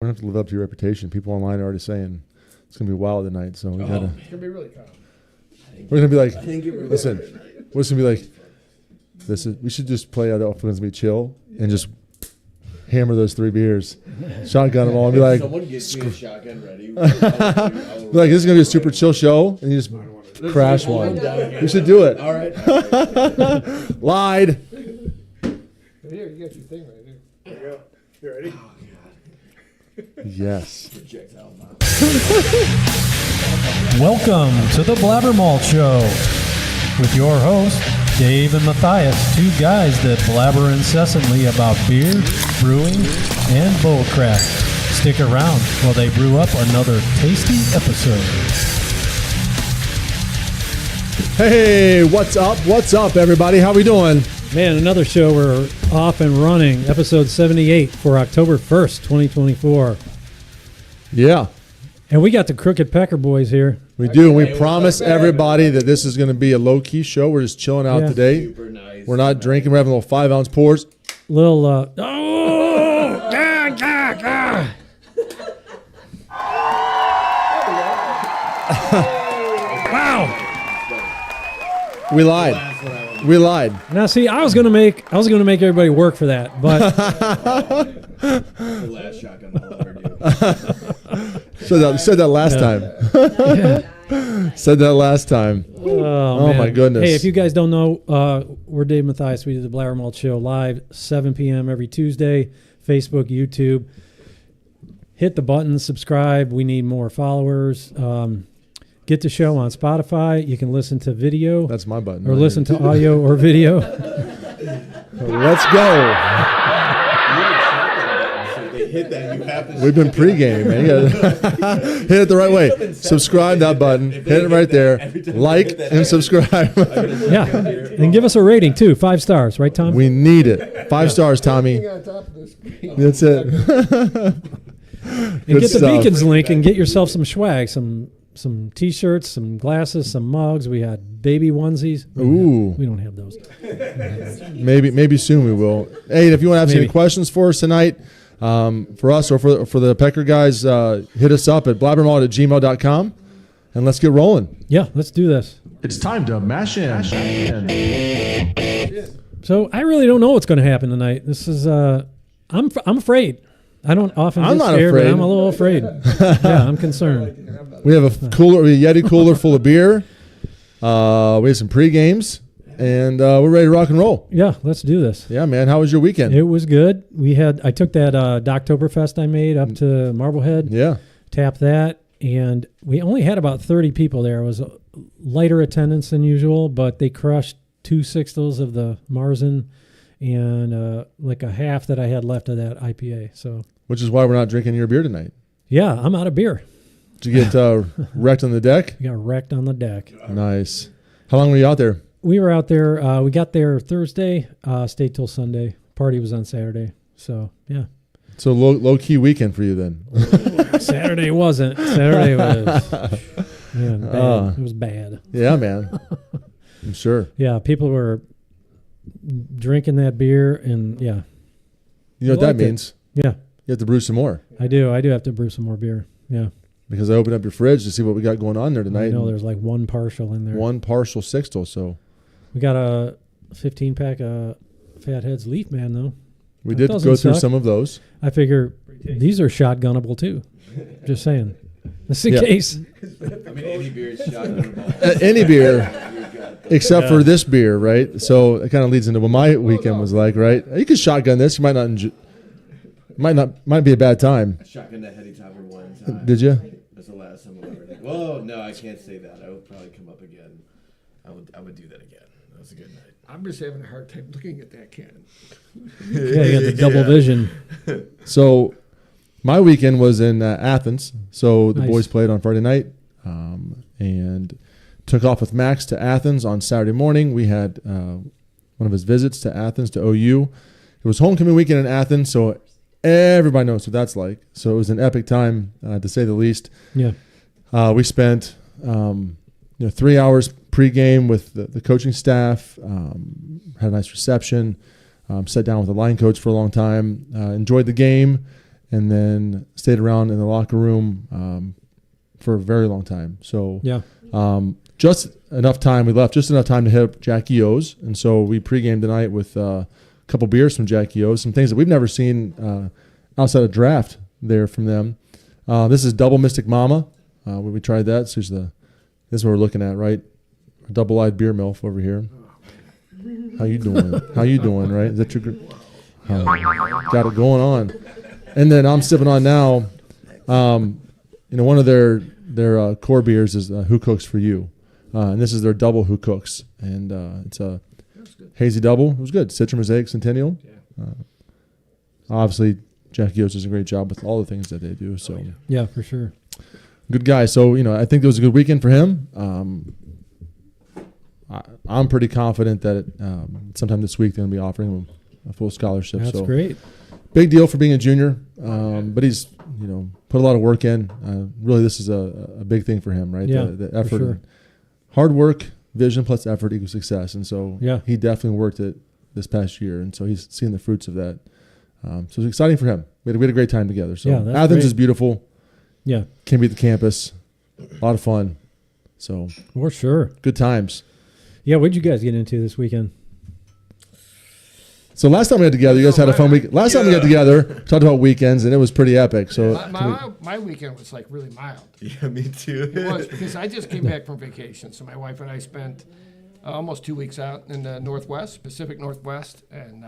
We don't have to live up to your reputation. People online are already saying it's going to be wild tonight, so we gotta. It's gonna be really calm. We're going to be like, listen, we're just going to be like, we should just play out offense and be chill and just hammer those 3 beers, shotgun them all, and be like, someone gets me a shotgun ready. like, this is going to be a super chill show, and you just crash one. We should do it. All right. Lied. Here, you got your thing right there. There you go. You ready? Oh, God. Yes. Projectile mouth. Welcome to the BlabberMalt Show with your hosts, Dave and Matthias, 2 guys that blabber incessantly about beer, brewing, and bullcrap. Stick around while they brew up another tasty episode. Hey, what's up? What's up, everybody? How we doing? Man, another show. We're off and running. Episode 78 for October 1st, 2024. Yeah. And we got the Crooked Pecker boys here. We do. We promise everybody that this is going to be a low-key show. We're just chilling out today. Super nice. We're not drinking. We're having little 5-ounce pours. Little, Wow. We lied. We lied. Now, see, I was gonna make everybody work for that, but The last shotgun I'll ever do. Said that last time. Said that last time. oh my goodness. Hey, if you guys don't know, we're Dave and Matthias. We do the BlabberMalt Show live 7 p.m. every Tuesday. Facebook, YouTube. Hit the button, subscribe. We need more followers. Get the show on Spotify. You can listen to video. That's my button. Or right listen here. to audio or video. Let's go. So they hit that, you have to. We've been pregame, man. You gotta hit it the right way. Subscribe that button. Hit it right there. Like and subscribe. Yeah, and give us a rating too. 5 stars, right, Tom? We need it. 5 stars, Tommy. Thing on top of this. That's it. And Good get the stuff. Beacons link and get yourself some swag, some T-shirts, some glasses, some mugs. We had baby onesies. Ooh. We don't have those. Maybe soon we will. Hey, if you want to have any Maybe. questions for us tonight, for us or for the Pecker guys, hit us up at blabbermalt@gmail.com and let's get rolling. Yeah, let's do this. It's time to mash in. So I really don't know what's going to happen tonight. This is I'm afraid. I don't often I'm get not scared, afraid. but I'm a little afraid. Yeah, I'm concerned. We have a Yeti cooler full of beer. We have some pre-games, and we're ready to rock and roll. Yeah, let's do this. Yeah, man. How was your weekend? It was good. I took that Doctoberfest I made up to Marblehead. Yeah. Tapped that, and we only had about 30 people there. It was a lighter attendance than usual, but they crushed 2 sixtels of the Marzen and like a half that I had left of that IPA. So, Which is why we're not drinking your beer tonight. yeah, I'm out of beer. Did you get wrecked on the deck? We got wrecked on the deck. Nice. How long were you out there? We were out there. We got there Thursday, stayed till Sunday. Party was on Saturday. So, yeah. So low-key weekend for you then. Saturday wasn't. Saturday was, man, bad. It was bad. Yeah, man. I'm sure. Yeah, people were drinking that beer, and yeah. You know what that means? Yeah, You have to brew some more. I do. I do have to brew some more beer. Yeah. Because I opened up your fridge to see what we got going on there tonight. I know and there's like one partial in there. one partial sixtel, so We got a 15-pack of Fatheads Leaf Man, though. we That did go doesn't through suck. some of those. I figure these are shotgunnable, too. Just saying. Just in Yeah. case. I mean, any beer is shotgun. Any beer, except for this beer, right? So it kind of leads into what my weekend was like, right? You could shotgun this. You might not might be a bad time. I shotgunned that Heady Topper one time. Did you? That's the last time I've ever done. Well, no, I can't say that. I would probably come up again. I would do that again. That was a good night. I'm just having a hard time looking at that can. Yeah, you got the double vision. So my weekend was in Athens. So the Nice. boys played on Friday night and took off with Max to Athens on Saturday morning. We had one of his visits to Athens to OU. It was homecoming weekend in Athens, so everybody knows what that's like. So it was an epic time, to say the least. Yeah. We spent 3 hours pregame with the coaching staff, had a nice reception, sat down with the line coach for a long time, enjoyed the game, and then stayed around in the locker room for a very long time. So Yeah. just enough time. We left just enough time to hit up Jackie O's, and so we pregame tonight with a couple beers from Jackie O's, some things that we've never seen outside of draft there from them. This is Double Mystic Mama. When we tried that, so this is what we're looking at, right? A double-eyed beer milf over here. How you doing? How you doing? Right? Is that your? Got it going on. And then I'm sipping on now. One of their core beers is Who Cooks for You, and this is their double Who Cooks, and it's a hazy double. It was good. Citra Mosaic Centennial. Obviously, Jackie O's does a great job with all the things that they do. So Yeah, for sure. good guy. So I think it was a good weekend for him. I'm pretty confident that sometime this week they're going to be offering him a full scholarship. That's so great. big deal for being a junior, but he's put a lot of work in. Really, this is a big thing for him, right? Yeah, the for effort, sure. hard work, vision plus effort equals success, and so Yeah. he definitely worked it this past year, and so he's seeing the fruits of that. So it's exciting for him. We had a great time together. So Yeah, that's Athens great. is beautiful. Yeah, Can be at the campus, a lot of fun. So for sure. good times. Yeah, what'd you guys get into this weekend? So last time we got together, you guys had a fun week. Last time we got together, talked about weekends, and it was pretty epic. So My weekend was like really mild. Yeah, me too. It was because I just came back from vacation. So my wife and I spent almost 2 weeks out in the Northwest, Pacific Northwest, and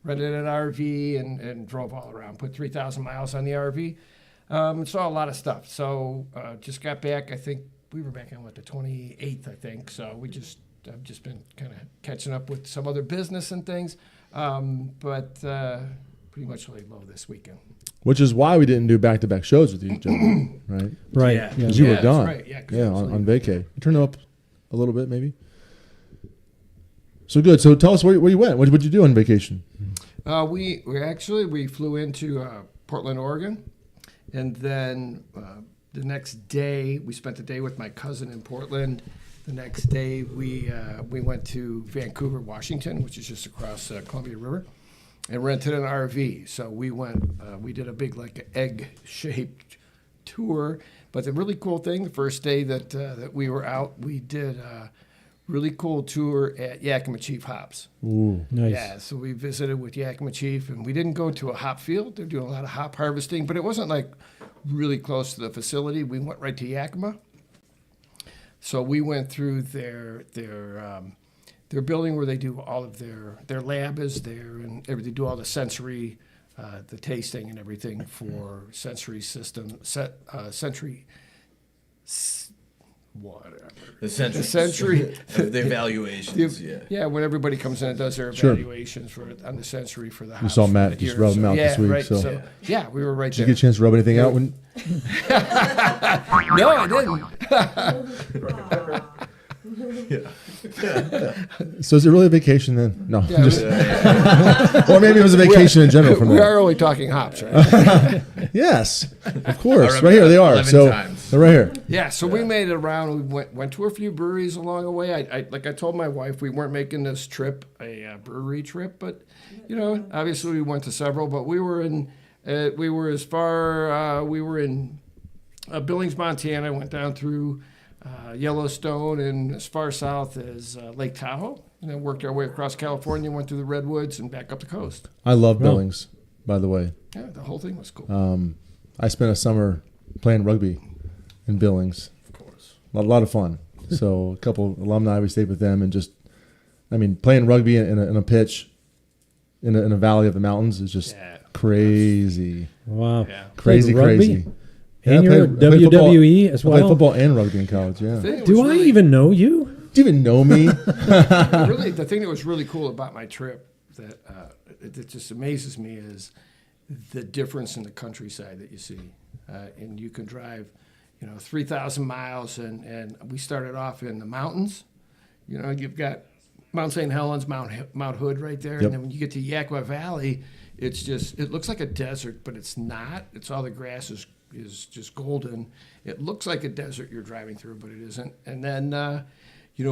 rented an RV and drove all around. Put 3,000 miles on the RV. Saw a lot of stuff. So just got back. I think we were back on the 28th, I think. So I've just been kind of catching up with some other business and things. But pretty much laid low this weekend. which is why we didn't do back-to-back shows with you, gentlemen, right? Right. Yeah. Because you were that's gone. right. Yeah, 'cause Yeah, I was on leaving. vacay. Turn it up a little bit, maybe. So good. So tell us where you went. What did you do on vacation? We flew into Portland, Oregon, and then the next day we spent the day with my cousin in Portland. The next day we went to Vancouver, Washington, which is just across Columbia River, and rented an RV. So we went. We did a big egg-shaped tour. But the really cool thing, the first day that we were out, we did a really cool tour at Yakima Chief Hops. Ooh. Nice. Yeah, so we visited with Yakima Chief, and we didn't go to a hop field. They're doing a lot of hop harvesting, but it wasn't like really close to the facility. We went right to Yakima. So we went through their building where they do all of their lab is there, and they do all the sensory, the tasting and everything for sensory system, whatever. The century. The century. The evaluations, yeah. Yeah, when everybody comes in and does their Sure. evaluations on the sensory for the house. saw for Matt the just year. rub them out yeah, this week, Right. so- Yeah, we were right Did you there. get a chance to rub anything out? When No, I didn't. So is it really a vacation then? No. Yeah, Just, or maybe it was a vacation in general from we there. are only talking hops, right? Yes, of course. rubbed Right here it they are. 11 So times. they're right here. Yeah, so we made it around. We went to a few breweries along the way. I like I told my wife, we weren't making this trip a brewery trip, but obviously we went to several. But we were in Billings, Montana. Went down through Yellowstone and as far south as Lake Tahoe, and then worked our way across California. Went through the redwoods and back up the coast. I love Wow. Billings, by the way. Yeah, the whole thing was cool. I spent a summer playing rugby in Billings. Of course. A lot of fun. So a couple alumni, we stayed with them, and playing rugby in a pitch in a valley of the mountains is just Yeah. crazy. Wow. Yeah. Crazy, Played rugby? crazy. And Yeah, I you're a played football. WWE as I played well? football and rugby in college, yeah. Thing Do was I really- even know you? Do you even know me? Really, the thing that was really cool about my trip that just amazes me is the difference in the countryside that you see. And you can drive, 3,000 miles, and we started off in the mountains. You've got Mount St. Helens, Mount Hood right there. Yep. And then when you get to Yakima Valley, it looks like a desert, but it's not. It's all the grass is just golden. It looks like a desert you're driving through, but it isn't. And then,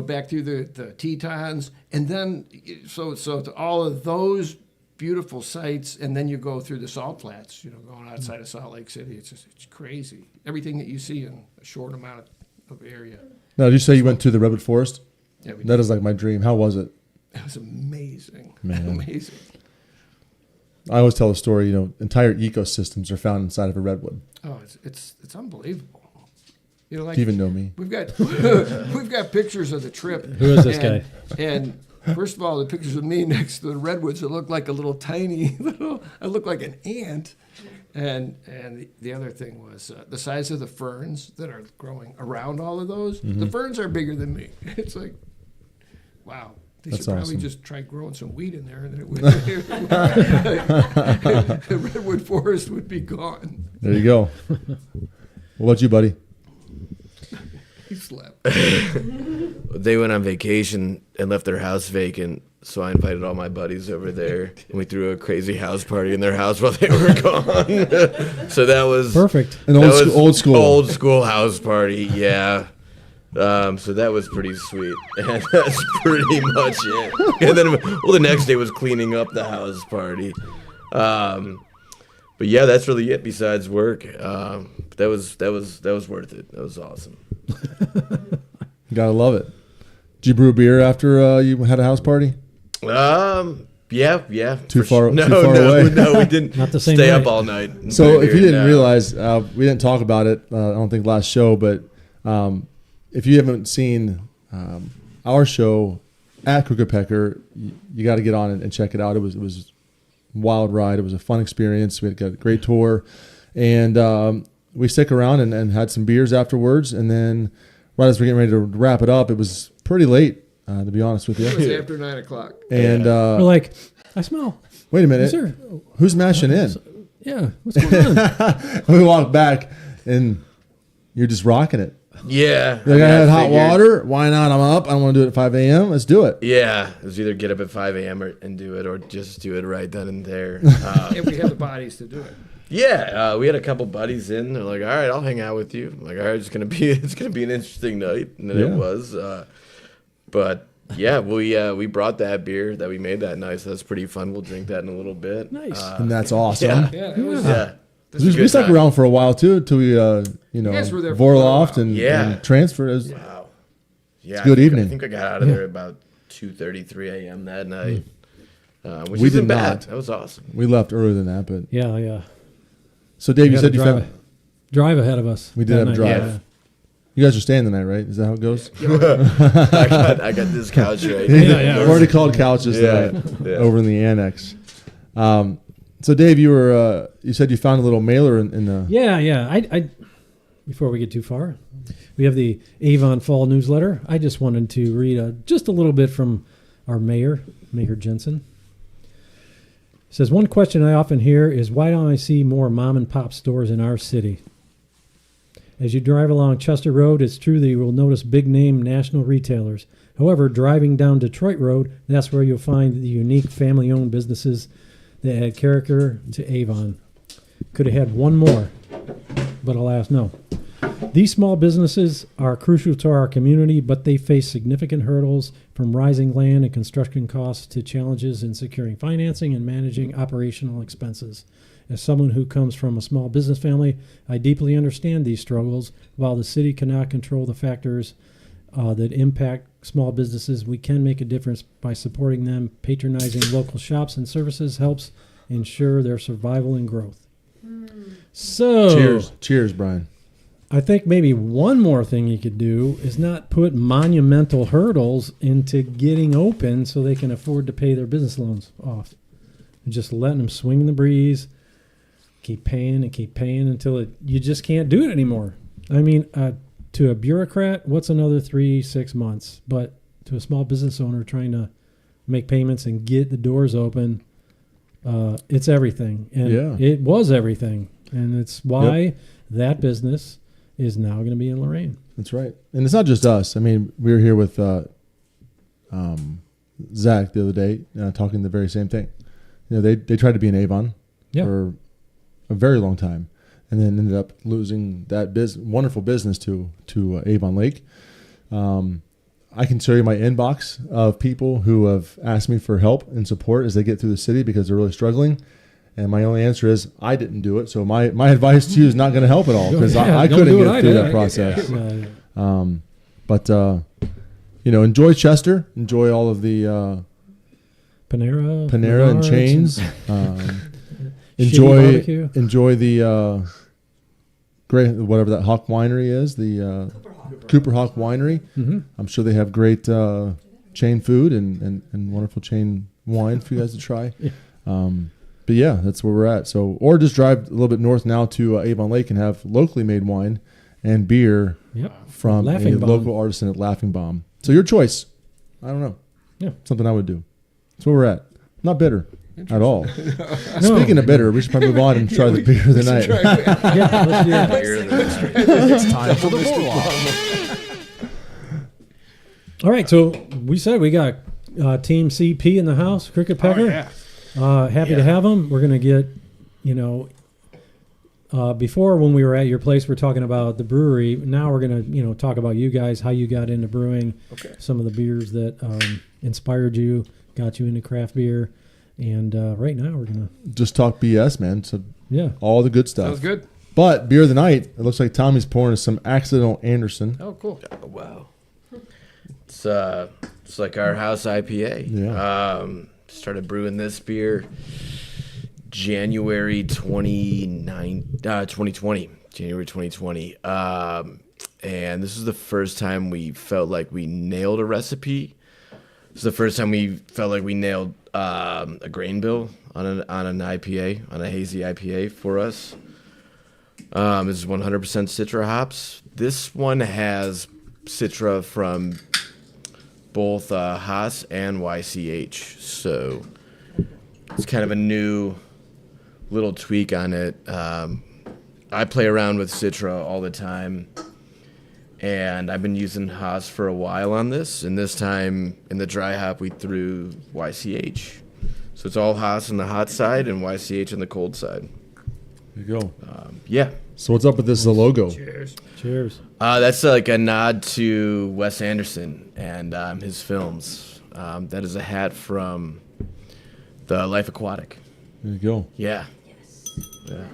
back through the Tetons. And then, so to all of those beautiful sights, and then you go through the salt flats, going outside of Salt Lake City. It's crazy. Everything that you see in a short amount of area. Now, did you say you went to the Redwood Forest? Yeah, we That is like my dream. How was it? It was amazing. Man. Amazing. I always tell the story, entire ecosystems are found inside of a redwood. Oh, it's unbelievable. Like Do you even know me? we've got pictures of the trip. Who is this guy? And first of all, the pictures of me next to the redwoods that look like a little tiny I look like an ant. And the other thing was the size of the ferns that are growing around all of those. Mm-hmm. The ferns are bigger than me. It's like, wow. They That's should probably awesome. just try growing some weed in there, and then the redwood forest would be gone. There you go. What about you, buddy? He slept. They went on vacation and left their house vacant, so I invited all my buddies over there, and we threw a crazy house party in their house while they were gone. So that was Perfect. An old school house party. Yeah. So that was pretty sweet, and that's pretty much it. And then, the next day was cleaning up the house party. But yeah, that's really it. Besides work, that was worth it. That was awesome. You gotta love it. Did you brew beer after you had a house party? Yeah. Too far away? No, we didn't. Not the same stay night. up all night. and So play if you beer, didn't no. realize, we didn't talk about it. I don't think last show, but if you haven't seen our show at Crooked Pecker, you got to get on and check it out. It was a wild ride. It was a fun experience. We had got a great tour, and we stick around and had some beers afterwards. And then right as we're getting ready to wrap it up, it was pretty late, to be honest with It was you. after 9 o'clock. And We're like, I smell. wait a minute, Is there? who's mashing in? Yeah. What's going on? We walk back, and you're just rocking it. Yeah. Like, I had hot figured- water. Why not? I'm up. I want to do it at 5 a.m. Let's do it. Yeah, it was either get up at 5 a.m. and do it, or just do it right then and there. And we had the bodies to do it. Yeah, we had a couple buddies in. They're like, "All right, I'll hang out with you." I'm like, all right, it's gonna be an interesting night, and then Yeah. it was. But yeah, we brought that beer that we made that night. So that's pretty fun. We'll drink that in a little bit. Nice. And that's awesome. Yeah, Yeah, it was. yeah. This We, is we stuck time. around for a while too, till we, guys were there for a Vorloft while. and, Yeah. and transferred. It was- Wow. Yeah, It's a good evening. I think I got out of there about 2:33 a.m. that night, which We isn't did bad. not. That was awesome. We left earlier than that, but Yeah. so Dave, you gotta said you found drive ahead of us. We did that have a night. drive. Yeah. you guys are staying the night, right? Is that how it goes? I got this couch right. Yeah. We've already called couches Yeah, tonight yeah. over in the annex. So Dave, you said you found a little mailer in the Yeah. I before we get too far, we have the Avon Fall newsletter. I just wanted to read just a little bit from our Mayor Jensen. It says, one question I often hear is, why don't I see more mom and pop stores in our city? As you drive along Chester Road, it's true that you will notice big name national retailers. However, driving down Detroit Road, that's where you'll find the unique family owned businesses that add character to Avon. Could have had one more, but alas, no. These small businesses are crucial to our community, but they face significant hurdles from rising land and construction costs to challenges in securing financing and managing operational expenses. As someone who comes from a small business family, I deeply understand these struggles. While the city cannot control the factors that impact small businesses, we can make a difference by supporting them. Patronizing local shops and services helps ensure their survival and growth. So, cheers, Brian. I think maybe one more thing you could do is not put monumental hurdles into getting open so they can afford to pay their business loans off. And just letting them swing in the breeze, keep paying until you just can't do it anymore. I mean, to a bureaucrat, what's another 3-6 months? But to a small business owner trying to make payments and get the doors open, it's everything. And it was everything. And it's why that business is now going to be in Lorain. That's right. And it's not just us. I mean, we were here with Zach the other day talking the very same thing. You know, they tried to be in Avon for a very long time and then ended up losing that wonderful business to Avon Lake. I can show you my inbox of people who have asked me for help and support as they get through the city because they're really struggling. And my only answer is I didn't do it. So my advice to you is not going to help at all because I couldn't get through that process. But enjoy Chester. Enjoy all of the Panera and Menards chains. Barbecue. Enjoy the great whatever that Hawk Winery is, the Cooper Hawk Winery. Mm-hmm. I'm sure they have great chain food and wonderful chain wine for you guys to try. Yeah. But yeah, that's where we're at. So, or just drive a little bit north now to Avon Lake and have locally made wine and beer from Laughing a Bomb. local artisan at Laughing Bomb. So your choice. I don't know. Yeah. Something I would do. That's where we're at. Not bitter at all. No. Speaking of bitter, we should probably move on and try the beer of the night. Yeah, let's do that. Beer of the night. It's time for the boardwalk. All right, so we said we got Team CP in the house, Cricket Pecker. Happy to have them. We're going to get, before when we were at your place, we're talking about the brewery. Now we're going to, talk about you guys, how you got into brewing, some of the beers that inspired you, got you into craft beer. And right now we're going to Just talk BS, man. So all the good stuff. Sounds good. But beer of the night, it looks like Tommy's pouring us some Accidental Anderson. Oh, cool. Oh, wow. It's like our house IPA. Yeah. Started brewing this beer January 2020. January 2020. And this is the first time we felt like we nailed a recipe. This is the first time we felt like we nailed a grain bill on an IPA, on a hazy IPA for us. This is 100% Citra hops. This one has Citra from both Haas and YCH, so it's kind of a new little tweak on it. I play around with Citra all the time, and I've been using Haas for a while on this, and this time in the dry hop we threw YCH. So it's all Haas on the hot side and YCH on the cold side. There you go. Yeah. So what's up with this logo? Cheers. cheers. That's like a nod to Wes Anderson and his films. That is a hat from The Life Aquatic. There you go. Yeah. Yeah.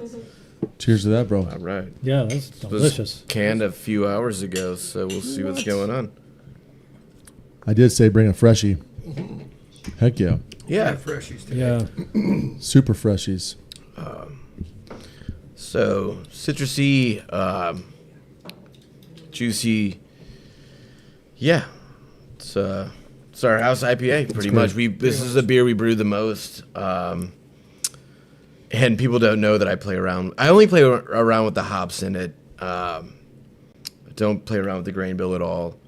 Cheers to that, bro. All right. Yeah, that's It was delicious. canned a few hours ago, so we'll see what's going on. I did say bring a freshie. Heck yeah. Yeah. Freshies today. Yeah. Super freshies. So citrusy, juicy. Yeah. It's our house IPA, pretty much. This is the beer we brew the most. And people don't know that I play around. I only play around with the hops in it. I don't play around with the grain bill at all.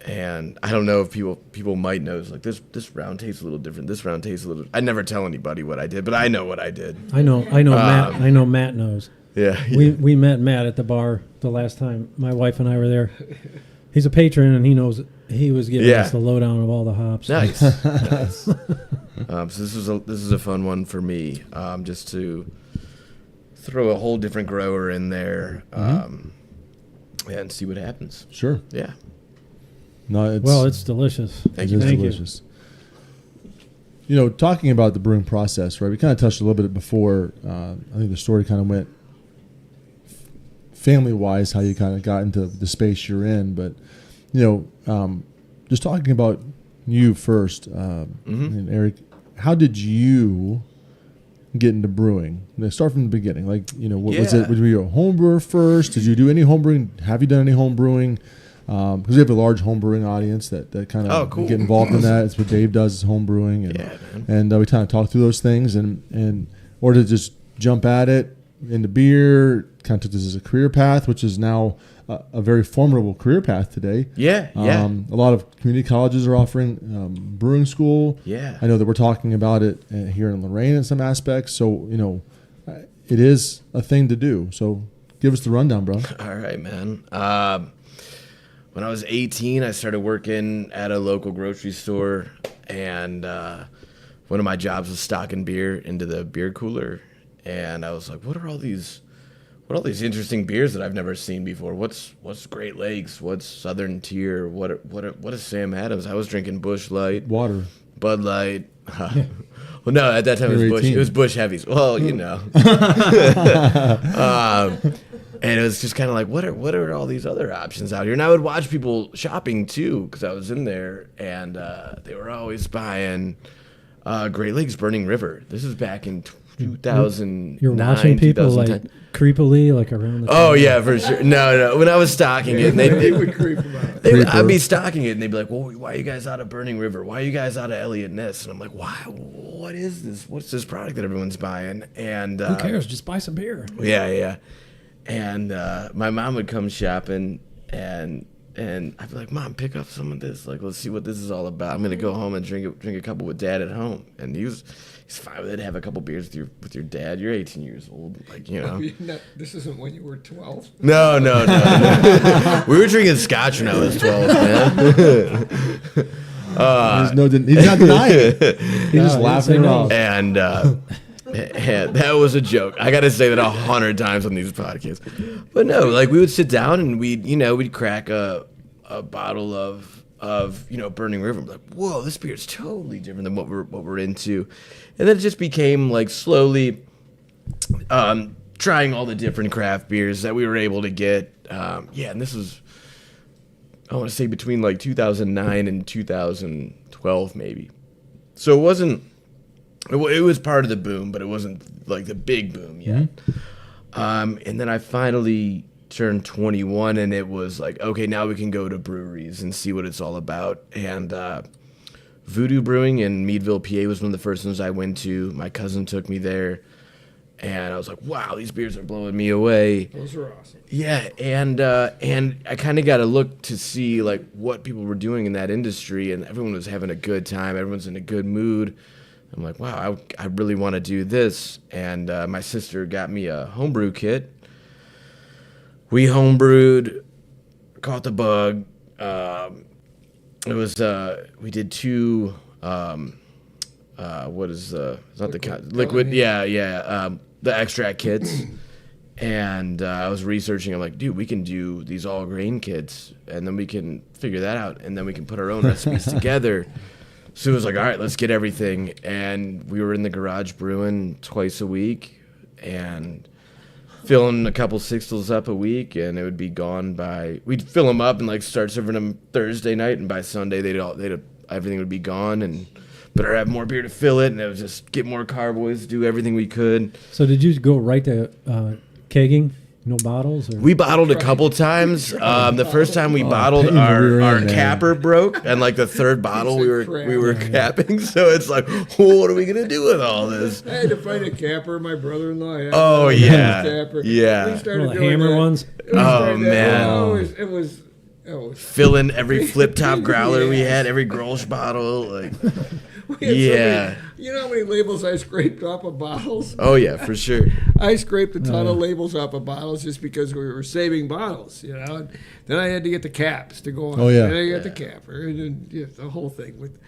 And I don't know if people might know. It's like this round tastes a little different. This round tastes a little. I never tell anybody what I did, but I know what I did. I know Matt. I know Matt knows. Yeah. We met Matt at the bar the last time my wife and I were there. He's a patron, and he knows he was giving us the lowdown of all the hops. Nice. Nice. So this is a fun one for me, just to throw a whole different grower in there, and see what happens. Sure. Yeah. No, it's delicious. Thank It you. is Thank you. delicious. Talking about the brewing process, right? We kind of touched a little bit before. I think the story kind of went family-wise, how you kind of got into the space you're in. But, just talking about you first, and Eric, how did you get into brewing? Let's start from the beginning. Like, what was it? Were you a home brewer first? Did you do any home brewing? Have you done any home brewing? Because we have a large home brewing audience that kind of cool. get involved in that. It's what Dave does, is home brewing, and we kind of talk through those things, and or to just jump at it into beer. Kind of took this as a career path, which is now a very formidable career path today. Yeah. Yeah. A lot of community colleges are offering brewing school. Yeah. I know that we're talking about it here in Lorraine in some aspects. So it is a thing to do. So give us the rundown, bro. All right, man. When I was 18, I started working at a local grocery store, and one of my jobs was stocking beer into the beer cooler. And I was like, what are all these what are all these interesting beers that I've never seen before? What's Great Lakes? What's Southern Tier? What is Sam Adams? I was drinking Busch Light, Water. Bud Light. Well, no, at that time You were it was Busch. 18. It was Busch Heavies. Well, you know. And it was just kind of like, what are all these other options out here? And I would watch people shopping too, because I was in there, and they were always buying Great Lakes Burning River. This is back in 2009. You're watching people like 2010. creepily like around the Oh yeah, for sure. No. When I was stocking it, They would creep them out. I'd be stocking it, and they'd be like, "Well, why are you guys out of Burning River? Why are you guys out of Elliott Ness?" And I'm like, "Why? What is this? What's this product that everyone's buying?" And Who cares? Just buy some beer. yeah. And my mom would come shopping, and I'd be like, "Mom, pick up some of this. Like, let's see what this is all about. I'm gonna go home and drink a couple with Dad at home." And he's fine with it. Have a couple beers with your dad. You're 18 years old, like, you know. This isn't when you were 12. No. We were drinking scotch when I was 12, man. He's not denying it. He's just he laughing didn't it say off. And that was a joke. I got to say that 100 times on these podcasts. But no, like, we would sit down and we'd crack a bottle of Burning River. I'm like, whoa, this beer's totally different than what we're into. And then it just became like slowly trying all the different craft beers that we were able to get. And this was, I want to say, between like 2009 and 2012 maybe. So it wasn't. It was part of the boom, but it wasn't like the big boom yet. Mm-hmm. And then I finally turned 21, and it was like, okay, now we can go to breweries and see what it's all about. And Voodoo Brewing in Meadville, PA was one of the first ones I went to. My cousin took me there, and I was like, wow, these beers are blowing me away. Those are awesome. Yeah, and I kind of got to look to see like what people were doing in that industry, and everyone was having a good time. Everyone's in a good mood. I'm like, wow, I really want to do this. And my sister got me a homebrew kit. We homebrewed, caught the bug. It was we did two. What is liquid? Yeah. The extract kits. And I was researching. I'm like, dude, we can do these all grain kits, and then we can figure that out, and then we can put our own recipes together. So it was like, all right, let's get everything. And we were in the garage brewing twice a week and filling a couple sixtels up a week, and it would be gone we'd fill them up and like start serving them Thursday night, and by Sunday everything would be gone, and better have more beer to fill it, and it was just get more carboys, do everything we could. So did you go right to kegging? No bottles? Or? We bottled a couple times. The first time we bottled, our capper broke, and like the third bottle we were capping. So it's like, what are we gonna do with all this? I had to find a capper. My brother-in-law had capper. We started doing hammer that. ones. Oh man, It was filling every flip top growler we had, every Grolsch bottle, like. Yeah. You know how many labels I scraped off of bottles? Oh yeah, for sure. I scraped a ton of labels off of bottles just because we were saving bottles, you know. And then I had to get the caps to go on. Oh, yeah. Then I got the capper, and then the whole thing with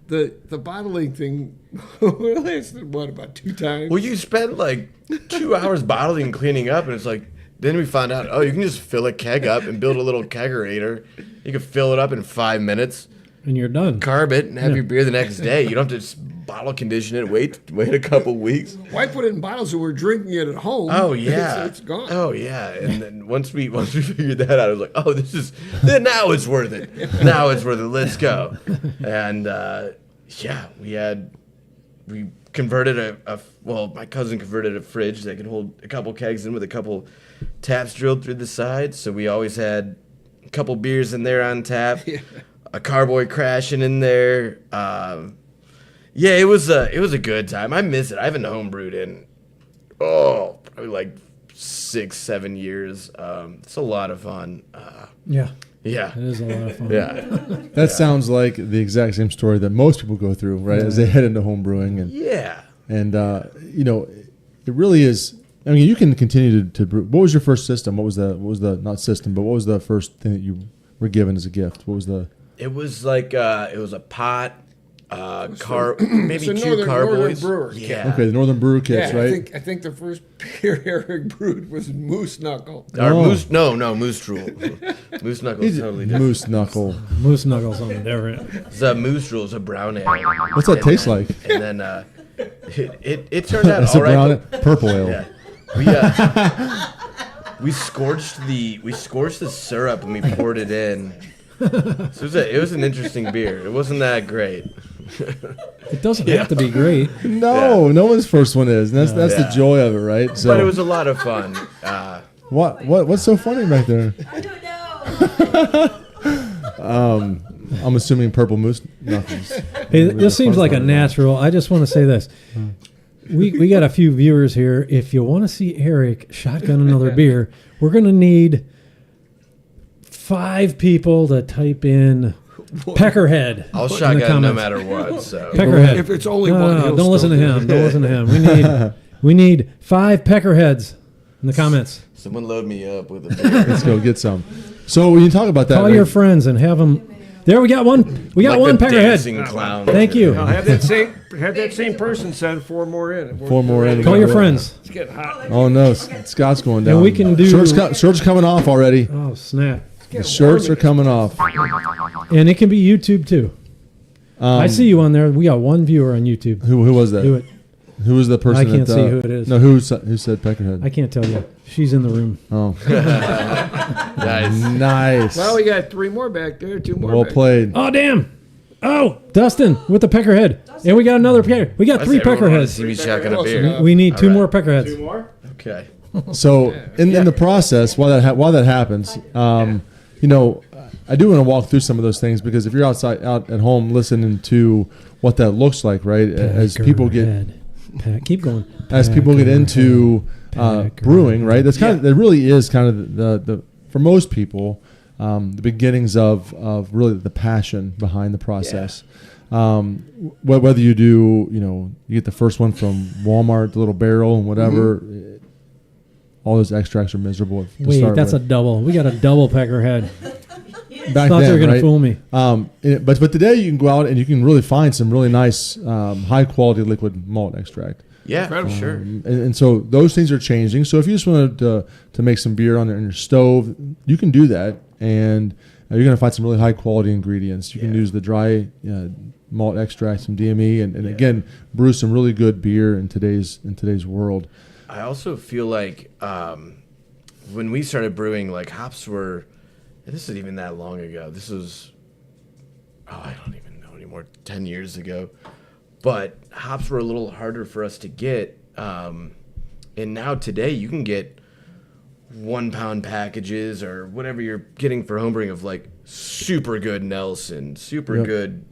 the bottling thing lasted about 2 times. Well, you spend like 2 hours bottling and cleaning up, and it's like. Then we found out, you can just fill a keg up and build a little kegerator. You can fill it up in 5 minutes. And you're done. Carb it and have your beer the next day. You don't have to just bottle condition it, wait a couple weeks. Why put it in bottles so we're drinking it at home? Oh yeah. It's gone. Oh yeah. And then once we figured that out, I was like, now it's worth it. Now it's worth it. Let's go. And we converted my cousin converted a fridge that could hold a couple kegs in with a couple taps drilled through the sides. So we always had a couple beers in there on tap. Yeah. A carboy crashing in there. It was a good time. I miss it. I haven't homebrewed in probably like 6-7 years. It's a lot of fun. Yeah. Yeah. It is a lot of fun. Yeah. That sounds like the exact same story that most people go through, right, as they head into home brewing. And it really is. I mean, you can continue to brew. What was your first system? What was the not system, but what was the first thing that you were given as a gift? What was the? It was like it was a pot maybe It's a two Northern carboys. Brewer Yeah. kit. Okay, the Northern Brewer kits, Yeah, right? I think the first beer Eric brewed was Moose Knuckle. Or Oh. Moose, no, Moose Drool. Moose Knuckle's totally different. Moose Knuckle. Moose knuckles something different. The Moose Drool is a brown ale. What's that taste like? And then it turned out It's all a right. brown purple ale. Yeah. We scorched the syrup and we poured it in. So it was an interesting beer. It wasn't that great. It doesn't have to be great. No, no one's first one is. And that's the joy of it, right? So But it was a lot of fun. what's so funny back there? I don't know. I'm assuming purple moose knuckles. Hey, this seems like a natural. I just want to say this. We got a few viewers here. If you want to see Eric shotgun another beer, we're going to need 5 people to type in Peckerhead. I'll in the shotgun no comments. matter what. So Peckerhead. If it's only No, one, no, he'll don't listen to still him. Don't listen to him. We need 5 Peckerheads in the comments. someone load me up with a beer. Let's go get some. So when you talk about that, Call right, your friends and have them. There, we got one. We got Like one the Peckerhead. dancing clown. Thank you. Now, have that same person send 4 more in. 4 more in. Call your friends. It's getting hot. Oh no, Scott's going down. And we can do- shirts coming off already. Oh, snap. The shirts are coming off. And it can be YouTube too. I see you on there. We got one viewer on YouTube. Who was that? Do it. Who was the person? I can't that, see who it is. No, who said Peckerhead? I can't tell you. She's in the room. Oh, Nice. nice. Well, we got 3 more back there. 2 more. Well back played. Oh, damn. Oh, Dustin with the Peckerhead. And we got another Pecker. We got 3 Everyone wanted to Peckerheads. see me shotgun a Close beer. enough. We need 2 All right. more Peckerheads. Okay. So in the process, while that happens, you know, I do want to walk through some of those things because if you're out at home listening to what that looks like, right? As people get Keep going. people get into brewing, right? That's kind of that really is kind of the for most people the beginnings of really the passion behind the process. Whether you do, you know, you get the first one from Walmart, the little barrel and whatever. All those extracts are miserable. to Wait, start that's with. a double. We got a double Peckerhead. Back Thought they then, were going right? to fool me. But today you can go out and you can really find some really nice high quality liquid malt extract. Yeah, for sure. And so those things are changing. So if you just wanted to make some beer on your stove, you can do that, and you're going to find some really high quality ingredients. You can use the dry malt extract, some DME, and again brew some really good beer in today's world. I also feel like when we started brewing, like hops were, and this isn't even that long ago. This was, I don't even know anymore, 10 years ago. But hops were a little harder for us to get. And now today you can get 1 pound packages or whatever you're getting for homebrewing of like super good Nelson, super good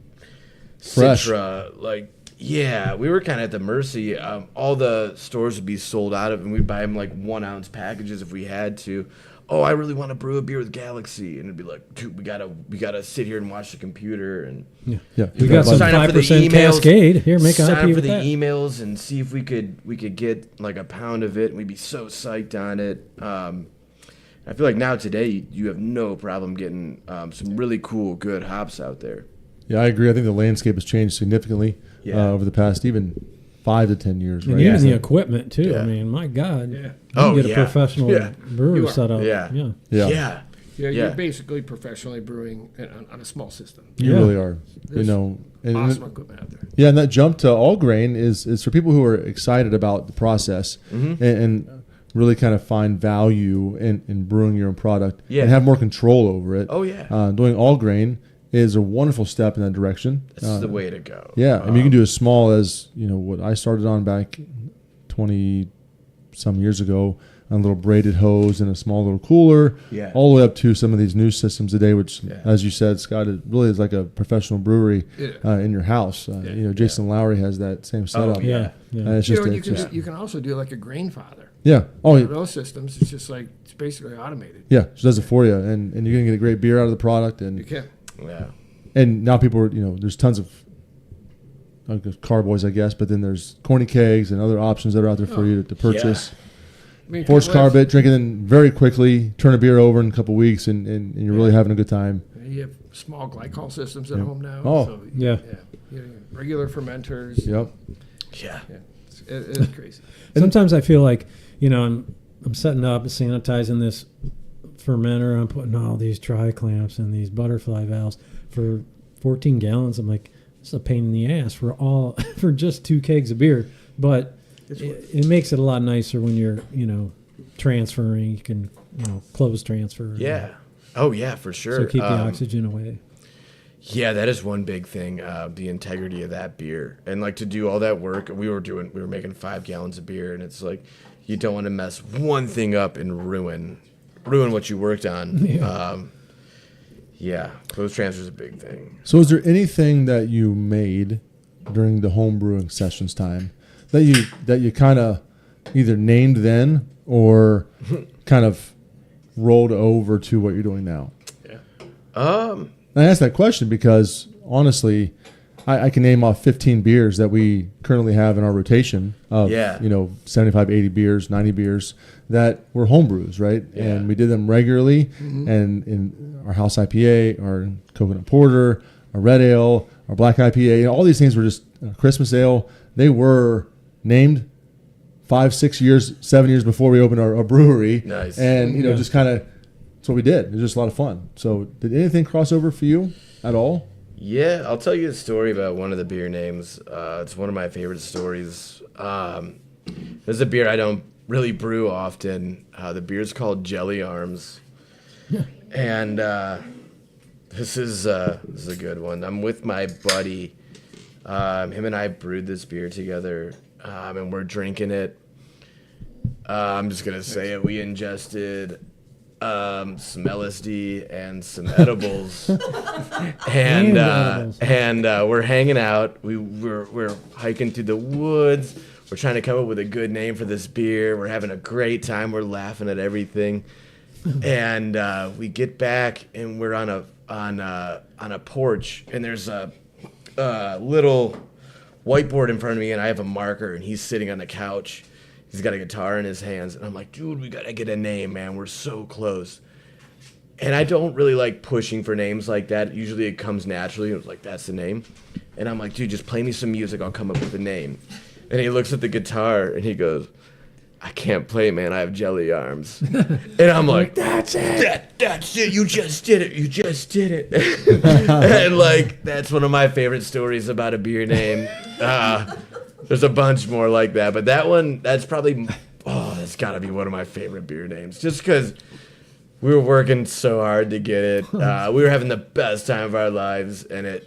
Fresh. Citra. Like, yeah, we were kind of at the mercy. All the stores would be sold out of, and we'd buy them like 1 ounce packages if we had to. Oh, I really want to brew a beer with Galaxy, and it'd be like, dude, we gotta sit here and watch the computer and We got some sign up for the 5% emails. Cascade. Here, make a sign IP up for with the that. emails and see if we could get like a pound of it, and we'd be so psyched on it. I feel like now today you have no problem getting some really cool, good hops out there. Yeah, I agree. I think the landscape has changed significantly over the past even 5 to 10 years. And Right? even the equipment, too. Yeah. I mean, my God. Yeah. You Oh, can get yeah. a professional Yeah. brewer You are. set up. Yeah. Yeah. Yeah. Yeah. Yeah, Yeah. you're basically professionally brewing on a small system. You Yeah. really are. You There's know, and Awesome equipment out there. yeah, and that jump to all grain is for people who are excited about the process and really kind of find value in brewing your own product Yeah. and have more control over it. Oh, yeah. Doing all grain is a wonderful step in that direction. That's the way to go. Yeah, I mean, you can do as small as, you know, what I started on back 20 some years ago on a little braided hose in a small little cooler, Yeah. all the way up to some of these new systems today, which, Yeah. as you said, Scott, it really is like a professional brewery Yeah. in your house. You know, Jason Lowry has that same setup. yeah. Yeah. And it's You just, know, it's just you can also do like a grain father. yeah. Oh, yeah. Those systems, it's just like it's basically automated. Yeah, it does it for you, and you're gonna get a great beer out of the product, You and can. Yeah. now people are, you know, there's tons of carboys, I guess, but then there's corny kegs and other options that are out there for you to purchase. I mean, Force people have- carb it, drink it in very quickly, turn a beer over in a couple weeks, and you're really having a good time. You have small glycol systems at home now. Oh, so, yeah. Regular fermenters. Yep. Yeah. It's crazy. Sometimes I feel like, I'm setting up, sanitizing this fermenter. I'm putting all these tri clamps and these butterfly valves for 14 gallons. I'm like, this is a pain in the ass for just 2 kegs of beer. But it makes it a lot nicer when you're, transferring. You can, close transfer. Yeah. Oh yeah, for sure. So keep the oxygen away. Yeah, that is one big thing. The integrity of that beer, and like to do all that work. We were making 5 gallons of beer, and it's like you don't want to mess one thing up and ruin what you worked on. Yeah, close transfer is a big thing. So is there anything that you made during the home brewing sessions time that you kind of either named then or kind of rolled over to what you're doing now? Yeah. I asked that question because honestly, I can name off 15 beers that we currently have in our rotation of 75, 80 beers, 90 beers that were home brews, right? Yeah. And we did them regularly, and in our house IPA, our coconut porter, our red ale, our black IPA, all these things were just Christmas ale. They were named 5, 6 years, 7 years before we opened our brewery. Nice. And just kind of. That's what we did. It was just a lot of fun. So did anything cross over for you at all? Yeah, I'll tell you a story about one of the beer names. It's one of my favorite stories. There's a beer I don't really brew often. The beer's called Jelly Arms. Yeah. And this is a good one. I'm with my buddy. Him and I brewed this beer together, and we're drinking it. I'm just going to say it. We ingested some LSD and some edibles, and we're hanging out. We're hiking through the woods. We're trying to come up with a good name for this beer. We're having a great time. We're laughing at everything, and we get back and we're on a porch, and there's a little whiteboard in front of me, and I have a marker, and he's sitting on the couch. He's got a guitar in his hands, and I'm like, dude, we gotta get a name, man. We're so close. And I don't really like pushing for names like that. Usually it comes naturally. It's like, that's the name. And I'm like, dude, just play me some music. I'll come up with a name. And he looks at the guitar, and he goes, I can't play, man. I have jelly arms. And I'm like, that's it. That's it. You just did it. You just did it. And like, that's one of my favorite stories about a beer name. There's a bunch more like that, but that one, that's probably, that's got to be one of my favorite beer names. Just because we were working so hard to get it. We were having the best time of our lives, and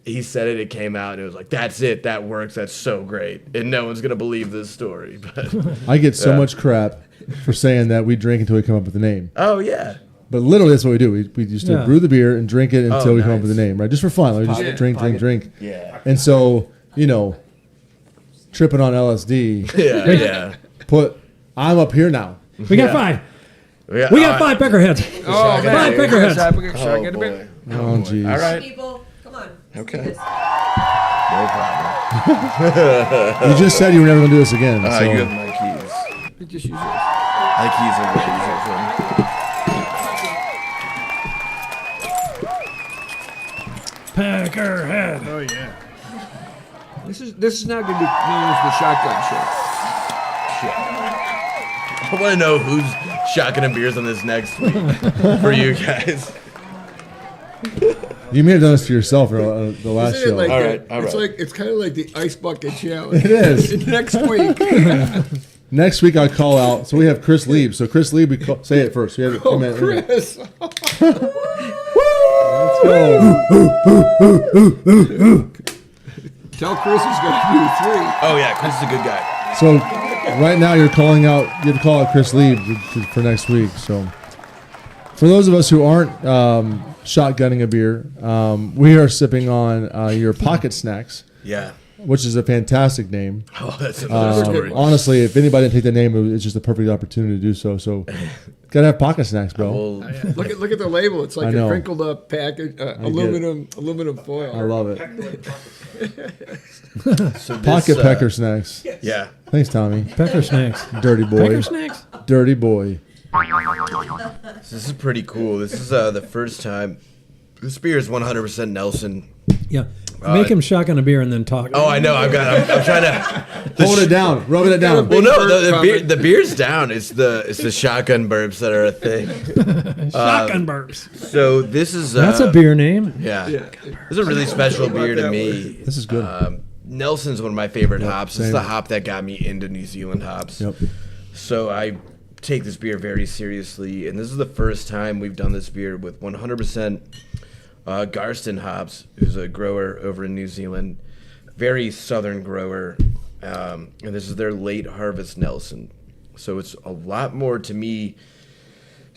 he said it came out, and it was like, that's it, that works, that's so great. And no one's going to believe this story. But I get so much crap for saying that we drink until we come up with a name. Oh, yeah. But literally, that's what we do. We used to brew the beer and drink it until we come up with a name, right? Just for fun. Like, just drink. Yeah. And so, tripping on LSD. Yeah. I'm up here now. We got 5. We got 5 peckerheads. Oh, man. 5 peckerheads. Should I get a bit? Oh, jeez. All right. People, come on. Okay. Do this. No problem. You just said you were never going to do this again. So. You have my keys. Just use yours. My keys are Peckerhead. Oh, yeah. This is now going to be known as the Shotgun Show. I want to know who's shotgunning beers on this next week for you guys. You may have done this to yourself the last Isn't it show. like All that? right. It's kind of like the Ice Bucket Challenge. It is. Next week. Next week I call out. So we have Chris Lieb. So Chris Lieb, say it first. Chris. Let's go. Tell Chris he's going to do 3. Oh, yeah, Chris is a good guy. So right now you're calling out. You have to call out Chris Lieb for next week. So for those of us who aren't shotgunning a beer, we are sipping on your Pocket Snacks. Yeah. Which is a fantastic name. Oh, that's another story. Honestly, if anybody didn't take that name, it's just a perfect opportunity to do so. So, gotta have Pocket Snacks, bro. Look at the label. It's like a crinkled up package, aluminum foil. I love it. So Pocket Pecker Snacks. Yeah. Thanks, Tommy. Pecker snacks. Dirty boy. Pecker snacks. Dirty boy. This is pretty cool. This is the first time This beer is 100% Nelson. Yeah. Make him shotgun a beer and then talk. Oh, I know. I'm trying to Hold it down, rubbing it down. Well, no, the beer's down. It's the shotgun burps that are a thing. Shotgun burps. So this is That's a beer name. Yeah, this is a really special beer to me. This is good. Nelson's one of my favorite hops. same. It's the hop that got me into New Zealand hops. Yep. So I take this beer very seriously, and this is the first time we've done this beer with 100% Garston hops, who's a grower over in New Zealand, very southern grower, and this is their late harvest Nelson. So it's a lot more, to me,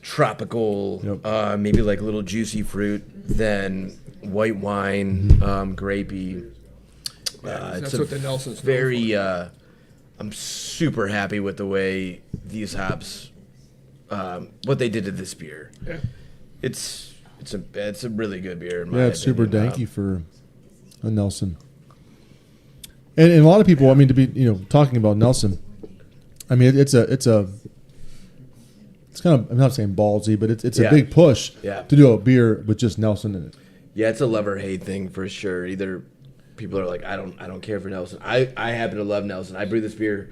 tropical, maybe like a little juicy fruit than white wine, grapey. That's what the Nelson's very. I'm super happy with the way these hops, what they did to this beer. Yeah. It's a really good beer. In my Yeah, it's super opinion. danky for a Nelson. And a lot of people, I mean, to be talking about Nelson, I mean it's kind of, I'm not saying ballsy, but it's a big push to do a beer with just Nelson in it. Yeah, it's a love or hate thing for sure. Either people are like, I don't care for Nelson. I happen to love Nelson. I brew this beer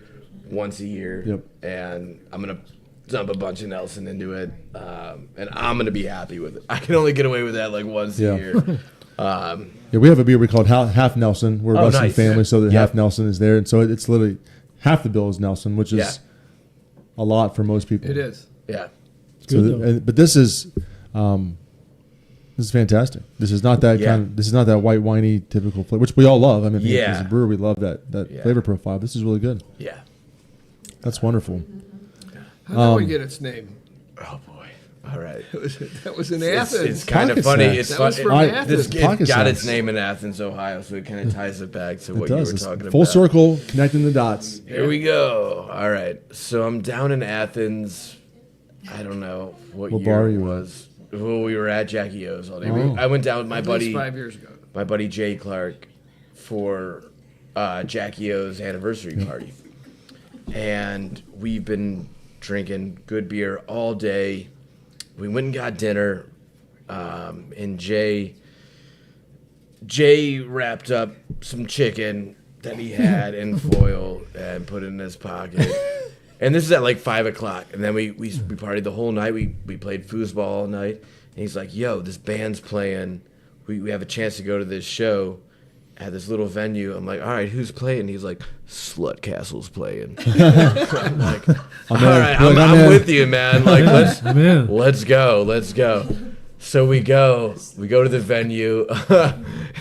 once a year, and I'm gonna dump a bunch of Nelson into it, and I'm gonna be happy with it. I can only get away with that like once a year. We have a beer we call half Nelson. We're a Western nice. family, so the half Nelson is there, and so it's literally half the bill is Nelson, which is a lot for most people. It is. Yeah. But this is fantastic. This is not that This is not that white winey typical flavor, which we all love. I mean, as a brewer, we love that flavor profile. This is really good. Yeah. That's wonderful. How did we get its name? Oh boy. All right. That was in Athens. It's kind of Pocket funny. snacks. It's That was fun. from Athens. It Pocket got snacks. its name in Athens, Ohio, so it kind of ties it back to It what you does. were It's talking about. full circle, connecting the dots. Here we go. All right. So I'm down in Athens. I don't know what year bar it you was. Well, we were at Jackie O's all day. Oh. I went down with my At buddy, least 5 years ago. my buddy Jay Clark, for Jackie O's anniversary party, and we've been drinking good beer all day. We went and got dinner, and Jay wrapped up some chicken that he had in foil and put it in his pocket. And this is at like 5 o'clock, and then we partied the whole night. We played foosball all night, and he's like, "Yo, this band's playing. We have a chance to go to this show at this little venue." I'm like, "All right, who's playing?" He's like, "Slut Castle's playing." I'm like, "All right, I'm with you, man. Like, let's go." So we go to the venue.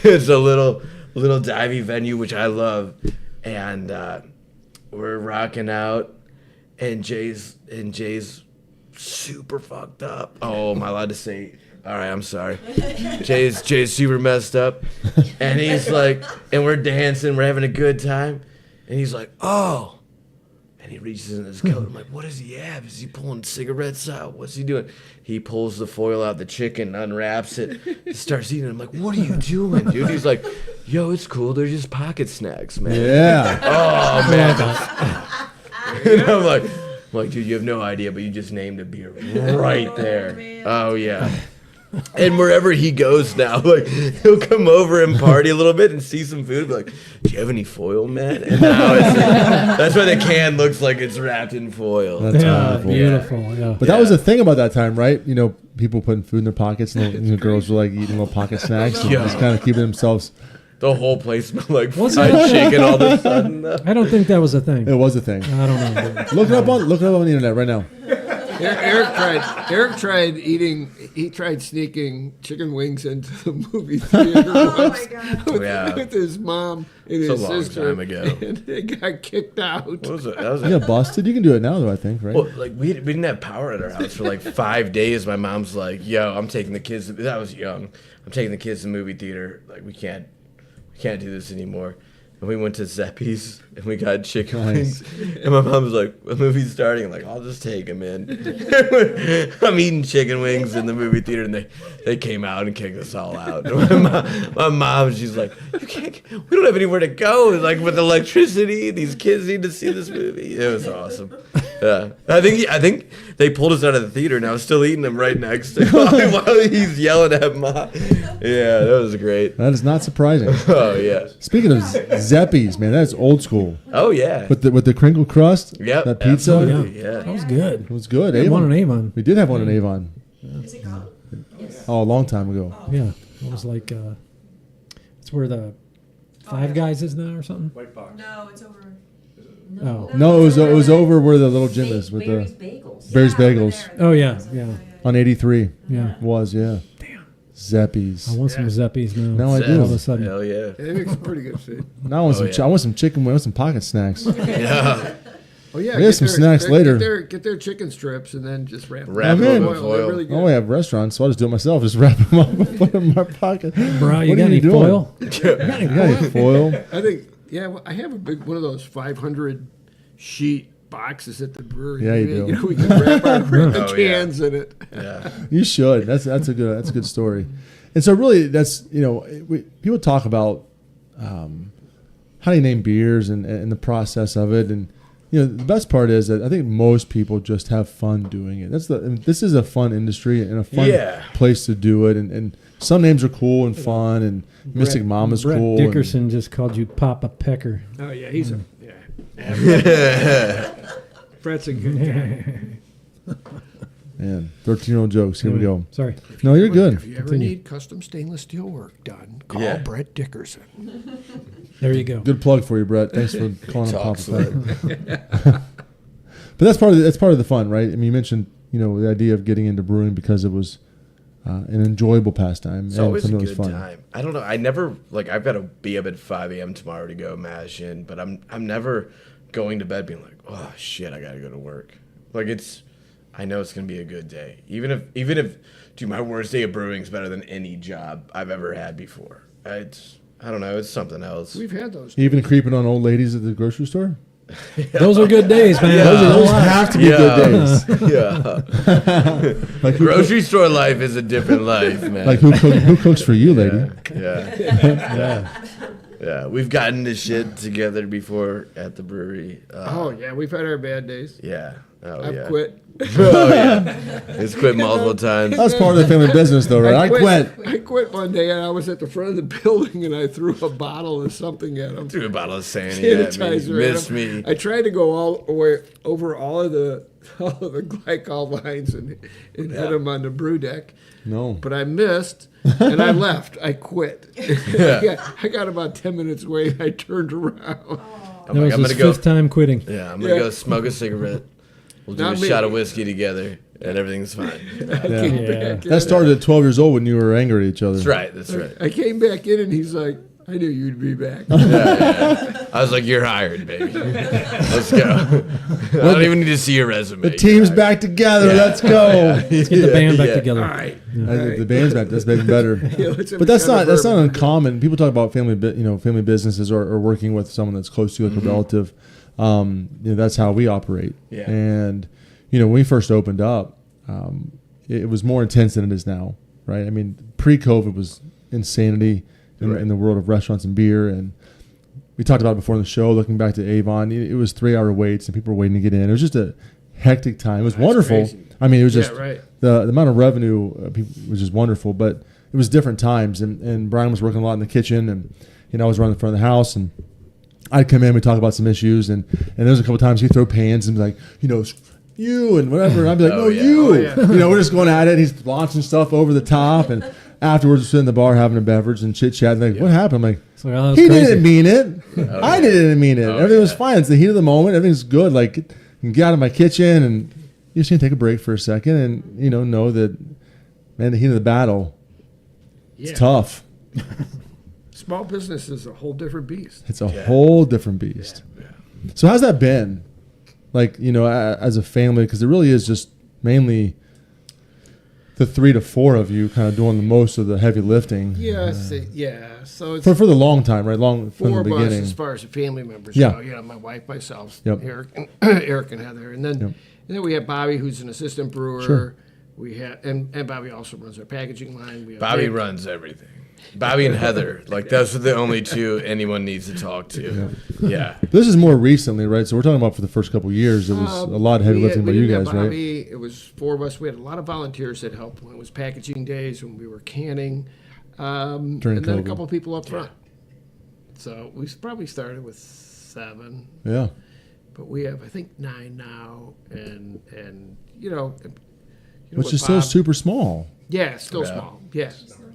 It's a little divey venue, which I love, and we're rocking out. And Jay's super fucked up. Oh, am I allowed to say? All right, I'm sorry. Jay's super messed up, and he's like, and we're dancing, we're having a good time, and he's like, oh, and he reaches in his coat. I'm like, what does he have? Is he pulling cigarettes out? What's he doing? He pulls the foil out, the chicken, unwraps it, starts eating it. I'm like, what are you doing, dude? He's like, yo, it's cool. They're just pocket snacks, man. Yeah. Oh man. And I'm like, dude, you have no idea, but you just named a beer right there. Oh yeah. And wherever he goes now, like he'll come over and party a little bit and see some food, and be like, "Do you have any foil, man?" And now that's why the can looks like it's wrapped in foil. That's wonderful. Beautiful. Yeah. But that was the thing about that time, right? People putting food in their pockets, and the girls were like eating little pocket snacks, and just kind of keeping themselves. The whole place smelled like fried chicken all of a sudden. I don't think that was a thing. It was a thing. I don't know. Look it up on the internet right now. Eric tried eating. He tried sneaking chicken wings into the movie theater once with his mom and his sister. Long time ago. And they got kicked out. What was it? That was You got busted. You can do it now, though. I think, right? Well, like we didn't have power at our house for like 5 days. My mom's like, "Yo, I'm taking the kids." I was young. I'm taking the kids to the movie theater. Like we can't do this anymore. And we went to Zeppi's and we got chicken wings. And my mom was like, the movie's starting. I'm like, I'll just take them in. I'm eating chicken wings in the movie theater, and they came out and kicked us all out. My mom, she's like, we don't have anywhere to go. Like with electricity, these kids need to see this movie. It was awesome. Yeah, I think they pulled us out of the theater, and I was still eating them right next to while he's yelling at Ma. Yeah, that was great. That is not surprising. Oh yeah. Speaking of Zeppies, man, that's old school. Oh yeah. With the crinkle crust. Yep. That pizza. Absolutely, That yeah. was good. It was good. We had one in Avon. Avon. We did have one in Avon. Is it gone? Yes. Oh, a long time ago. Yeah, it was like it's where the Five Guys is now or something. No, it's over. Oh. No, it was over where the little gym is with Barry's the Bagels. Barry's Yeah, over Bagels. there. Oh yeah, yeah, on 83. yeah. Was yeah. Damn. Zeppies. I want some Zeppies now. Now I do. All of a sudden. Hell yeah. It makes pretty good food. Now I want Oh, some. yeah. I want some chicken. I want some pocket snacks. Yeah. Oh yeah, We have some snacks later. Get their chicken strips and then just wrap Wrap them them in in foil. foil. They're really good. Oh, we have restaurants, so I'll just do it myself. Just wrap them up and put them in my pocket. Bro, you What got are any doing? foil? You got any foil? I think well, I have a big one of those 500 sheet boxes at the brewery. Yeah, you do. You know, we can wrap the Oh, yeah. cans in it. Yeah. You should. That's a good story. And so really, that's people talk about how do you name beers and the process of it, and the best part is that I think most people just have fun doing it. This is a fun industry and a fun Yeah. place to do it, and some names are cool and fun, and Mystic Mama's Brett cool. Dickerson just called you Papa Pecker. Oh yeah, he's a yeah. Brett's a good guy. Man, 13-year-old jokes. Here we go. Sorry. No, you're good. If you ever Continue. need custom stainless steel work done, call Yeah. Brett Dickerson. There you go. Good plug for you, Brett. Thanks for calling him Papa Talks Pecker. But that's part of the fun, right? I mean, you mentioned the idea of getting into brewing because it was an enjoyable pastime. It's always a something that good was fun. time. I don't know. I never I've got to be up at 5 a.m. tomorrow to go mash in, but I'm never going to bed being like, oh shit, I got to go to work. I know it's gonna be a good day. Even if dude, my worst day of brewing is better than any job I've ever had before. I don't know. It's something else. We've had those. Even creeping on old ladies at the grocery store. Those are good days, man. Those have to be good days. Yeah. Like who, Grocery store life is a different life, man. like who cooks for you, lady? Yeah. Yeah. We've gotten this shit together before at the brewery. Oh yeah, we've had our bad days. Yeah. Oh, I've yeah. quit. Oh, yeah. It's quit multiple times. That's part of the family business, though, right? I quit. I quit one day, and I was at the front of the building, and I threw a bottle of something at him. Threw a bottle of Sandy at me. Sanitizer at Missed him. me. I tried to go all the way over all of the glycol lines and hit him on the brew deck, No. but I missed, and I left. I quit. I got about 10 minutes away, and I turned around. I'm That like, was I'm his gonna go. fifth time quitting. Yeah, I'm gonna Yeah. go smoke a cigarette. We'll do Not a me. shot of whiskey together, and everything's fine. I came Yeah. back in. That started at 12 years old when you were angry at each other. That's right. That's right. I came back in, and he's like, I knew you'd be back. I was like, "You're hired, baby. Let's go." I don't even need to see your resume. The team's back together. Let's go. Let's get the band back Yeah. together. All right. The band's back. That's even better. Yeah, let's have But a that's shot of not bourbon. uncommon. People talk about family businesses or working with someone that's close to you, like a relative. That's how we operate. Yeah. And when we first opened up, it was more intense than it is now, right? I mean, pre-COVID was insanity in the world of restaurants and beer, and we talked about it before in the show. Looking back to Avon, it was 3-hour waits and people were waiting to get in. It was just a hectic time. It was wonderful. crazy. I mean, it was just right. the amount of revenue was just wonderful, but it was different times. And Brian was working a lot in the kitchen, and I was running the front of the house, and I'd come in, we'd talk about some issues, and there was a couple times he'd throw pans and be like, you and whatever. And I'd be like, Oh, no, yeah. you. Oh, yeah. We're just going at it. He's launching stuff over the top, and afterwards we're sitting in the bar having a beverage and chit chatting. Like, what happened? I'm like, So, that was he crazy. didn't mean it. I didn't mean it. Oh, Everything was yeah. fine. It's the heat of the moment. Everything's good. Like, you can get out of my kitchen and you just need to take a break for a second and know that, man, the heat of the battle, Yeah. it's tough. Small business is a whole different beast. It's a whole different beast. So how's that been? Like, as a family, because it really is just mainly the 3 to 4 of you kind of doing the most of the heavy lifting. Yeah, So it's For the long time, right? Long from 4 the of us beginning. as far as the family members Yeah. go. Yeah, my wife, myself, Yep. Eric and Heather, and then Yep. we have Bobby, who's an assistant brewer. Sure. We have and Bobby also runs our packaging line. We have Bobby Dave. runs everything. Bobby and Heather. Like, those are the only two anyone needs to talk to. Yeah. This is more recently, right? So we're talking about for the first couple of years. It was a lot of heavy lifting by you didn't have guys, right? Bobby. It was 4 of us. We had a lot of volunteers that helped when it was packaging days, when we were canning, and then COVID. a couple of people up front. So we probably started with 7. Yeah. But we have, I think, 9 now, and you know Which what, is still Bob? super small, Yeah, it's still Yeah. small. Yeah,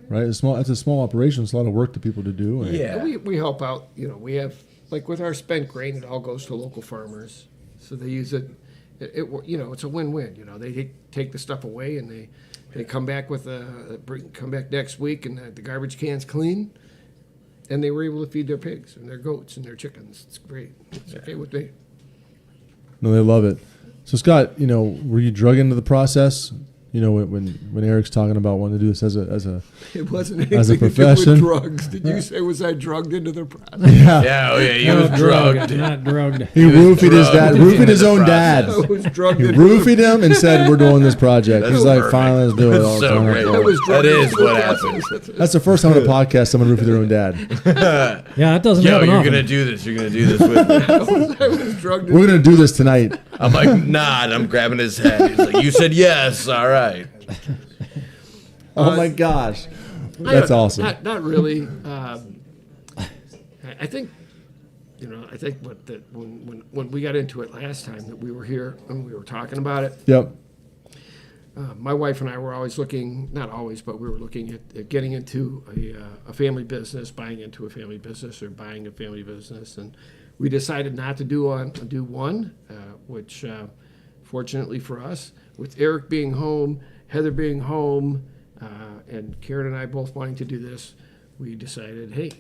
right? It's small. It's a small operation. It's a lot of work to people to do. And Yeah. we help out. You know, we have like with our spent grain, it all goes to local farmers, so they use it. You know, it's a win-win. You know, they take the stuff away and they come back with come back next week and the garbage can's clean, and they were able to feed their pigs and their goats and their chickens. It's great. It's okay with me. No, they love it. So Scott, you know, were you drug into the process? You know, when Eric's talking about wanting to do this as a It wasn't As a anything to do profession? with drugs. Did you say was I drugged into the process? Yeah, oh yeah, he was drugged. Not drugged. he roofied his dad, drugged roofied into his the own dad. I was drugged He into roofied him and said, "We're doing this project." That's He's like, perfect. "Fine, let's do it." That's All so fine. great. I was That drugged is into the what process. happened. That's the first time on a podcast someone roofied their own dad. Yeah, that doesn't Yo, happen you're often. gonna do this. You're gonna do this with me. I was drugged We're into gonna do this tonight. I'm like, nah. And I'm grabbing his head. He's like, you said yes. All right. Oh my gosh, I that's don't- awesome. Not really. I think, you know, I think when we got into it last time that we were here and we were talking about it, Yep. my wife and I were always looking, not always, but we were looking at getting into a family business, buying into a family business or buying a family business. And we decided not to do one, which fortunately for us, with Eric being home, Heather being home, and Karen and I both wanting to do this, we decided, hey,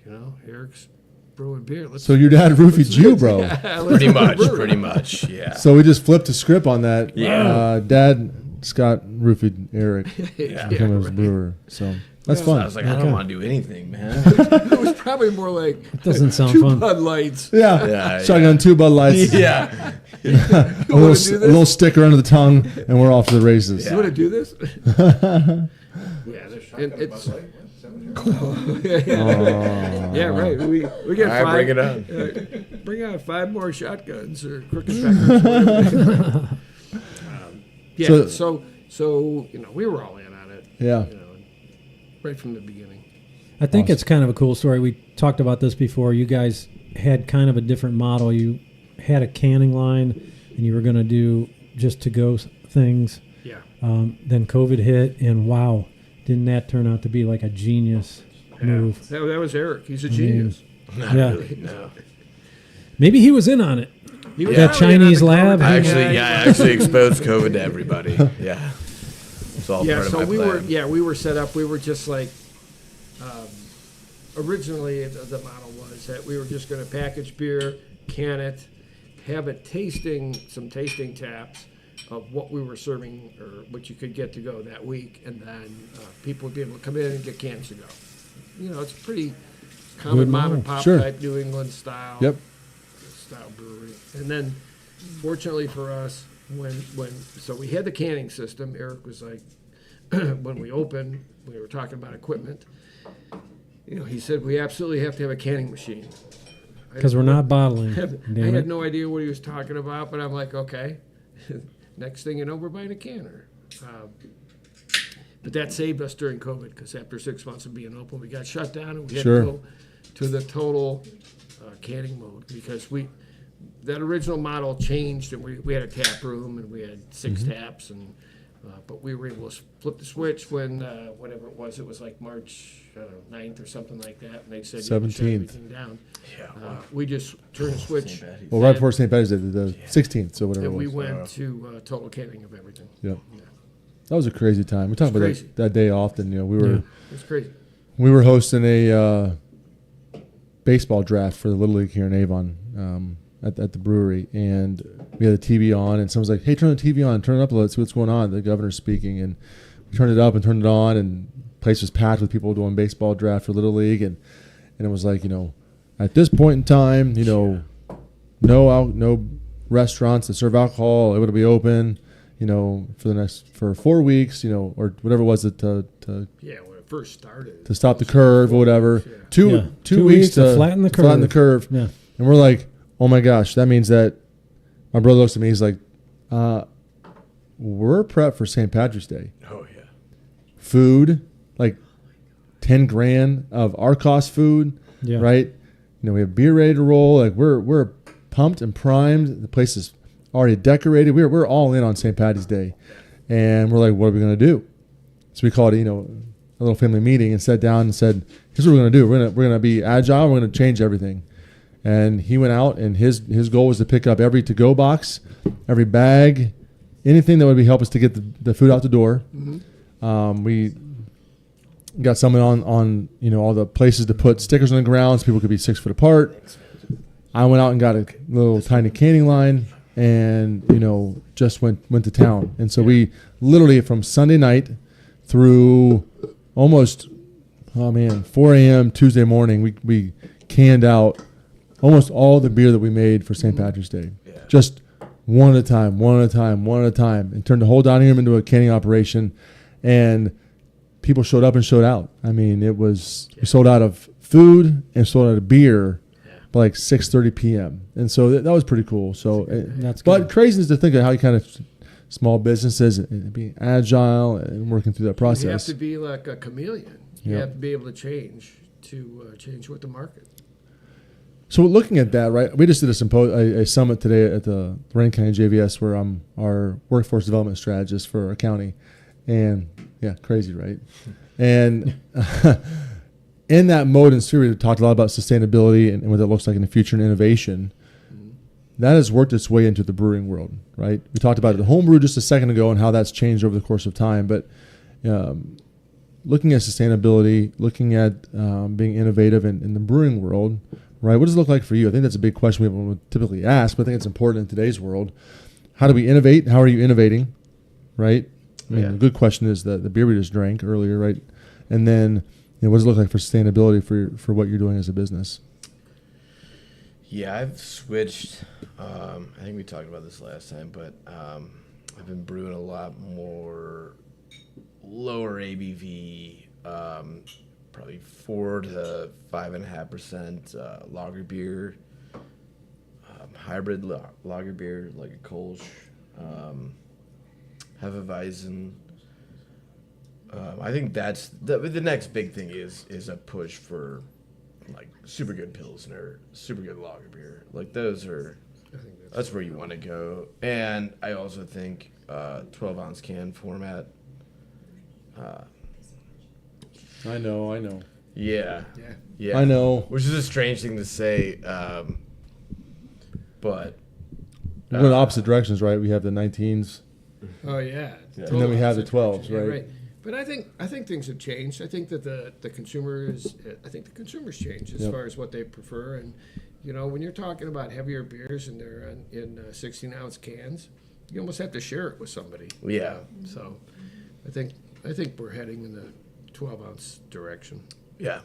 you know, Eric's brewing beer. Let's So your dad roofied you, bro. Pretty much. Pretty much. Yeah. So we just flipped the script on that. Yeah. Dad, Scott roofied Eric, Yeah, became a right. brewer. So that's I fun. was like, I don't want to do anything, man. It was probably more like Doesn't sound 2 fun. Bud Lights. Yeah. Yeah, Shotgun 2 Bud Lights. yeah. A wanna do little, this? a little sticker under the tongue, and we're off to the races. You want to do this? And it's yeah, right. We get All right, 5. bring it on. Bring out 5 more shotguns or crooked peckers. whatever. Yeah. So you know, we were all in on it. Yeah. You know, right from the beginning. I think Awesome. it's kind of a cool story. We talked about this before. You guys had kind of a different model. You had a canning line, and you were going to do just to-go things. Yeah. Then COVID hit, and wow, didn't that turn out to be like a genius move? That was Eric. He's a genius. Not Yeah. really, no. Maybe he was in on it. He was That probably in on Chinese the lab? COVID I thing. actually, I actually exposed COVID to everybody. Yeah. It's all Yeah, part of so my we plan. were set up. We were just like, originally the model was that we were just going to package beer, can it, have it some tasting taps of what we were serving or what you could get to go that week, and then people would be able to come in and get cans to go. You know, it's pretty common Good mom model. and pop Sure. type New England style. Yep. Style brewery. And then, fortunately for us, so we had the canning system. Eric was like, when we opened, we were talking about equipment. You know, he said we absolutely have to have a canning machine. Because we're not bottling. I Damn had it. no idea what he was talking about, but I'm like, okay. Next thing you know, we're buying a canner. But that saved us during COVID because after 6 months of being open, we got shut down and we had Sure. to go to the total canning mode because that original model changed and we had a tap room and we had 6 taps and but we were able to flip the switch when whatever it was like March 9th or something like that, and they said you had to shut 17th. everything down. Yeah. We just turned the switch Well, right before St. Patty's Day, the 16th, so whatever and it we was. went to total canning of everything. Yeah. That was a crazy time. We talk about crazy. that day often. You know, we It's crazy. were hosting a baseball draft for the Little League here in Avon at the brewery, and we had the TV on, and someone's like, "Hey, turn the TV on, turn it up, let's see what's going on." The governor's speaking, and we turned it up and turned it on, and the place was packed with people doing baseball draft for Little League, and it was like, you know, at this point in time, you know, no restaurants that serve alcohol able to be open, you know, for 4 weeks, you know, or whatever it was to Yeah, first started. to stop the curve or whatever. Yeah. Two weeks to flatten the curve. Flatten the curve. Yeah. And we're like, oh my gosh, that means that my brother looks at me. He's like, we're prepped for St. Patrick's Day. Oh yeah. Food, like 10 grand of our cost food, Yeah. right? You know, we have beer ready to roll. Like we're pumped and primed. The place is already decorated. We're all in on St. Patty's Day, and we're like, what are we gonna do? So we called it, a little family meeting and sat down and said, here's what we're gonna do. We're gonna be agile. We're gonna change everything. And he went out, and his goal was to pick up every to-go box, every bag, anything that would help us to get the food out the door. Mm-hmm. We got someone on all the places to put stickers on the ground so people could be 6 foot apart. I went out and got a little tiny canning line, and just went to town. And so we literally from Sunday night through almost 4 a.m. Tuesday morning, we canned out almost all the beer that we made for St. Patrick's Day. Yeah. Just one at a time, and turned the whole dining room into a canning operation. And people showed up and showed out. I mean, we sold out of food and sold out of beer by like 6:30 p.m. And so that was pretty cool. So, That's but good. crazy is to think of how you kind of small businesses and being agile and working through that process. You have to be like a chameleon. You Yeah. have to be able to change with the market. So looking at that, right, we just did a summit today at the Lorraine County JVS where I'm our workforce development strategist for our county. And, crazy, right? And in that mode and series, we talked a lot about sustainability and what that looks like in the future and innovation. That has worked its way into the brewing world, right? We talked about the homebrew just a second ago and how that's changed over the course of time. But looking at sustainability, looking at being innovative in the brewing world, right? What does it look like for you? I think that's a big question we would typically ask, but I think it's important in today's world. How do we innovate? How are you innovating, right? I mean, Yeah. the good question is the beer we just drank earlier, right? And then, what does it look like for sustainability for what you're doing as a business? Yeah, I've switched. I think we talked about this last time, but I've been brewing a lot more lower ABV, probably 4 to 5.5% lager beer, hybrid lager beer like a Kolsch, Hefeweizen. I think that's the next big thing is a push for like super good Pilsner, super good lager beer. Like those are, that's where you want to go. And I also think 12-ounce can format. I know. Yeah. Yeah. Yeah. I know. Which is a strange thing to say, but We're in opposite directions, right? We have the 19s. Oh yeah. And then we have the 12s, Yeah, right? But I think things have changed. I think that the consumers change as Yep. far as what they prefer. And when you're talking about heavier beers and they're in 16-ounce cans, you almost have to share it with somebody. yeah. So I think we're heading in the 12-ounce direction. Yeah.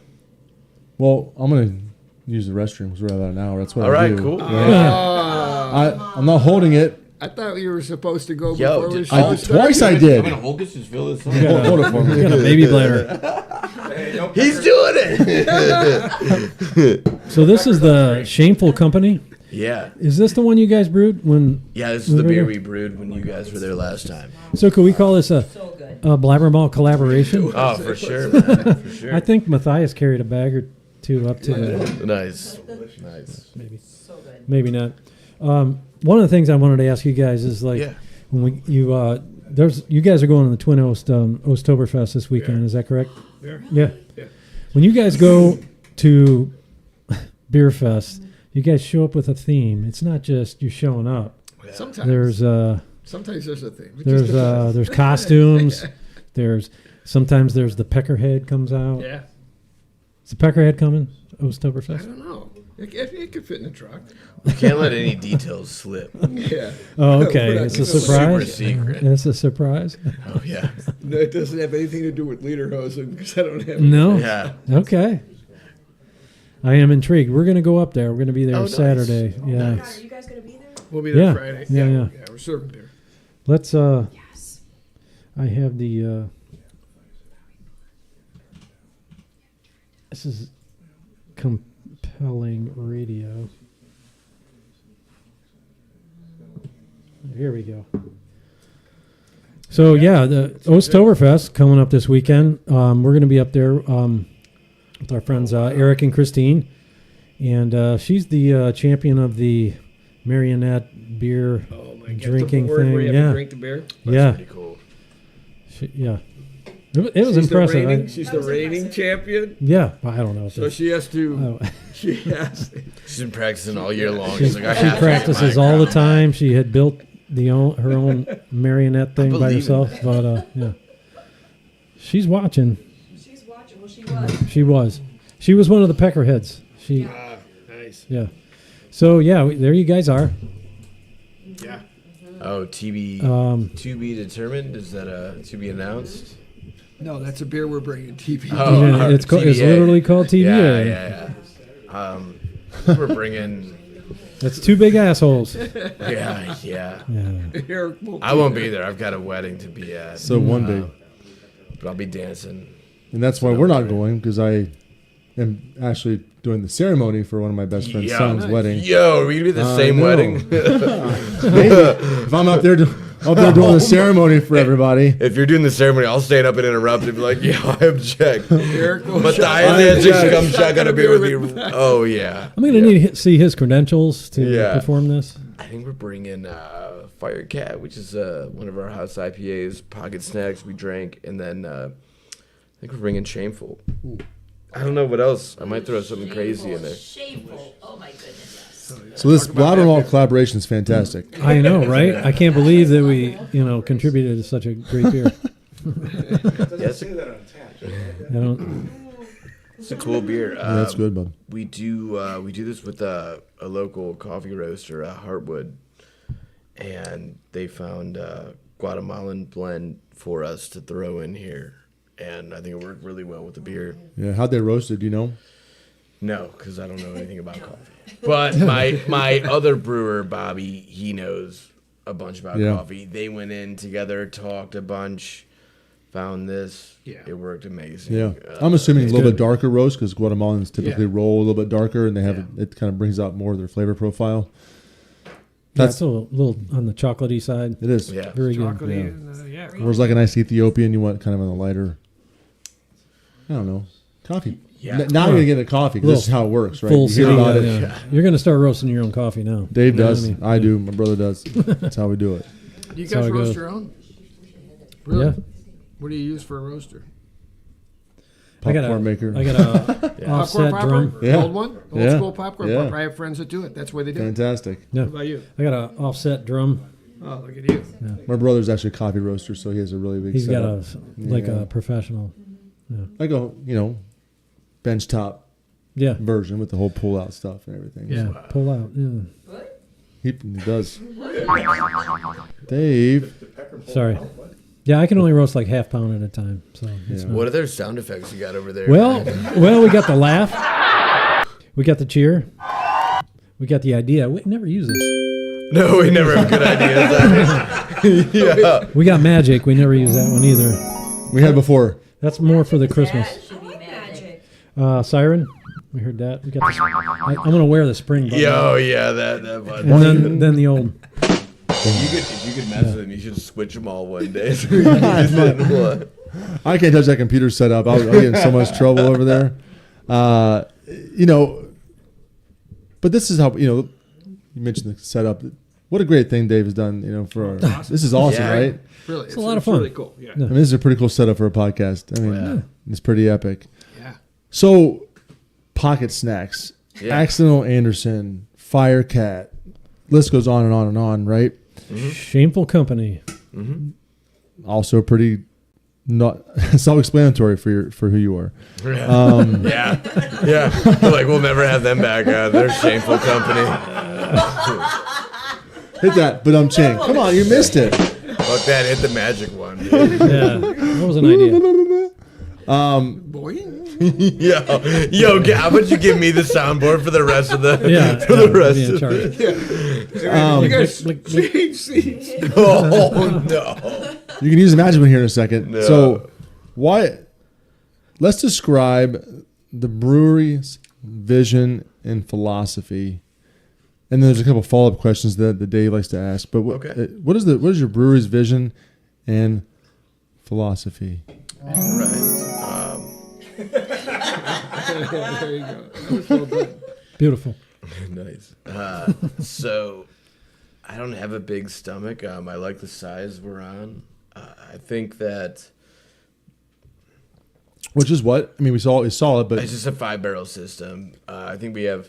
Well, I'm going to use the restroom because we're at about an hour. That's what All I right, do. cool. I'm not holding it. I thought you were supposed to go Yo, before the did- show I did, started. twice I did. hold this, just fill this Hold it for me. We got a baby bladder. He's doing it. So this is the Shameful Company. Yeah. Is this the one you guys brewed when? Yeah, this is the beer we brewed when you guys were there last time. So could we call this a So good. BlabberMalt collaboration? Oh, for sure, man. For sure. I think Matthias carried a bag or two up to the Nice. Nice. maybe. So good. Maybe not. One of the things I wanted to ask you guys is like Yeah. when you guys are going to the Twin Oast Ostoberfest this weekend. Yeah. Is that correct? Yeah. Yeah. Yeah. When you guys go to Beer Fest, you guys show up with a theme. It's not just you showing up. Sometimes There's sometimes there's a thing. It just depends. there's costumes. Sometimes there's the peckerhead comes out. Yeah. Is the peckerhead coming? I Ostoberfest. don't know. It could fit in the truck. You can't let any details slip. Yeah. Oh, okay. We're not It's a gonna- surprise. Super secret. It's a surprise. Oh, yeah. No, it doesn't have anything to do with lederhosen because I don't have. No. Yeah. Okay. I am intrigued. We're going to go up there. We're going to be there Oh, nice. Saturday. Yeah. Are you guys gonna be there? We'll be there Yeah. Friday. Yeah. We're serving beer. Let's Yes. I have the This is compelling radio. Here we go. So yeah, the Oktoberfest coming up this weekend. We're going to be up there with our friends Eric and Christine, and she's the champion of the marionette beer drinking thing. Where you have to drink the beer. Yeah, Pretty cool. yeah. It was impressive. She's the reigning champion. Yeah, I don't know. So she has to. Oh. She has. She's been practicing all year long. She She's like, I have to practices get my all the crown. time. She had built her own marionette thing by believe in herself, but yeah, she's watching. She's watching. Well, she was. She was one of the peckerheads. She, Nice. yeah. So yeah, there you guys are. Yeah. Oh, TB to be determined? Is that to be announced? No, that's a beer we're bringing. TV. Oh, Yeah, it's TBA. literally called TVA. Yeah. We're bringing. That's two big assholes. Yeah. Yeah. Eric will I won't be there. I've got a wedding to be at. So one day, But I'll be dancing. and that's why we're not going, because I am actually doing the ceremony for one of my best friend's Yeah. son's wedding. Yo, are we gonna be the same no. wedding? Maybe if I'm up there doing the ceremony for everybody. If you're doing the ceremony, I'll stand up and interrupt and be like, "Yo, I object." Eric will Matthias shot- come shotgun a beer with you. Oh yeah. I'm gonna need to see his credentials to Yeah. perform this. I think we're bringing Firecat, which is one of our house IPAs, pocket snacks we drank, and then I think we're bringing Shameful. I don't know what else. I might throw something crazy in there. Shameful. Oh my goodness. Yes. So this BlabberMalt collaboration is fantastic. I know, right? I can't believe that we, contributed to such a great beer. Yes, I don't. it's a cool beer. Yeah, that's good, bud. We do this with a local coffee roaster, Heartwood, and they found a Guatemalan blend for us to throw in here, and I think it worked really well with the beer. Yeah, how'd they roast it? Do you know? No, because I don't know anything about coffee. But my other brewer, Bobby, he knows a bunch about Yeah. coffee. They went in together, talked a bunch, found this. Yeah. It worked amazing. Yeah, I'm assuming a little good. bit darker roast, because Guatemalans typically Yeah. roll a little bit darker, and they have Yeah. it kind of brings out more of their flavor profile. That's a little on the chocolatey side. It is. Yeah. Very good. chocolatey. Yeah. And, yeah. Whereas like a nice Ethiopian, you want kind of on the lighter. I don't know, coffee. Yeah. Now you're gonna get a coffee, 'cause this is how it works, right? Full You hear city. about it. Yeah. You're gonna start roasting your own coffee now. Dave You know what does. I mean? I do. My brother does. That's how we do it. Do you That's how guys it roast goes. your own? Really? Yeah. What do you use for a roaster? Popcorn maker. I got a Popcorn offset popper? drum. Yeah. Old one? Old Yeah. school popcorn Yeah. popper. I have friends that do it. That's why they do it. Fantastic. Yeah. What about you? I got a offset drum. Oh, look at you. My brother's actually a coffee roaster, so he has a really big He's got setup. a Yeah. professional. I go, bench top Yeah. version with the whole pull out stuff and everything. Yeah. Pull out. Yeah. He does. Dave. Sorry. Yeah, I can only roast like half pound at a time. So it's Yeah. not- What other sound effects you got over there? well, we got the laugh. We got the cheer. We got the idea. We never use this. No, we never have good ideas. Yeah. We got magic. We never use that one either. We had before. That's more for the Christmas. That should be magic. Siren. We heard that. We got. I'm gonna wear the spring button. Yo, yeah, that button. And then the old. If you could mess with them, you should switch them all one day. So you just didn't want- I can't touch that computer setup. I'll get in so much trouble over there. But this is how, you mentioned the setup. What a great thing Dave has done, for our, this is awesome, Yeah. right? Really, it's a lot of fun. Really cool. Yeah. I mean, this is a pretty cool setup for a podcast. I mean, it's pretty epic. Yeah. So, pocket snacks, Yeah. Accidental Anderson, Firecat, list goes on and on and on, right? Shameful company. Also pretty not self-explanatory for who you are. Yeah. They're like, we'll never have them back. They're shameful company. Hit that, but I'm ching. Come on, you missed it. Fuck that. Hit the magic one. Yeah, that was an idea. Boy. Yo, how about you give me the soundboard for the rest of the Yeah, the be rest in of charge. You guys change seats. Oh no. You can use the magic one here in a second. No. So, let's describe the brewery's vision and philosophy, and then there's a couple follow-up questions that Dave likes to ask. But Okay. what is your brewery's vision and philosophy? All right. There you go. That was well done. Beautiful. Nice. So I don't have a big stomach. I like the size we're on. I think that Which is what? I mean, we saw it's solid, but it's just a 5-barrel system. I think we have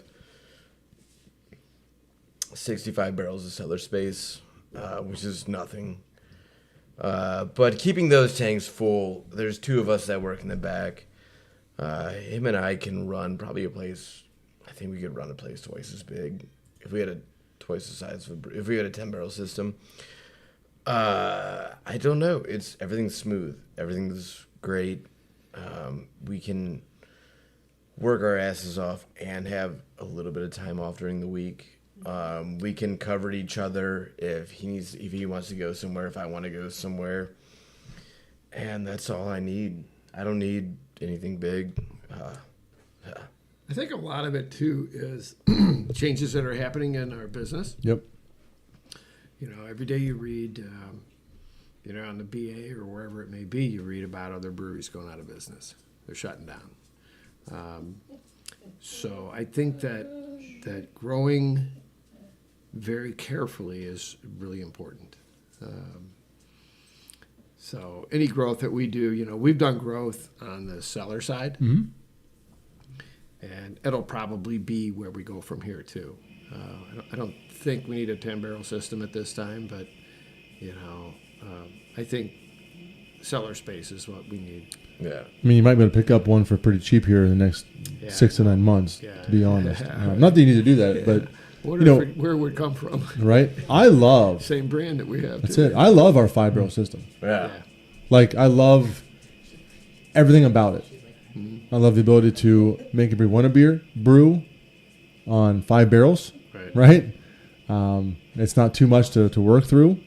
65 barrels of cellar space, which is nothing. But keeping those tanks full, there's 2 of us that work in the back. Him and I can run probably a place. I think we could run a place twice as big if we had a twice the size of if we had a 10-barrel system. I don't know. Everything's smooth. Everything's great. We can work our asses off and have a little bit of time off during the week. We can cover each other if he wants to go somewhere, if I want to go somewhere. And that's all I need. I don't need anything big. I think a lot of it too is changes that are happening in our business. yep. You know, every day you read, on the BA or wherever it may be, you read about other breweries going out of business. They're shutting down. So I think that growing very carefully is really important. So any growth that we do, we've done growth on the cellar side. Mm-hmm. And it'll probably be where we go from here too. I don't think we need a 10-barrel system at this time, but I think cellar space is what we need. Yeah. I mean, you might be able to pick up one for pretty cheap here in the next 6 to 9 months. Yeah. To be honest, not that you need to do that, but Where it would come from. right? I love. Same brand that we have. That's too. it. I love our 5-barrel system. Yeah. Like, I love everything about it. I love the ability to make a beer brew on 5 barrels, right? It's not too much to work through.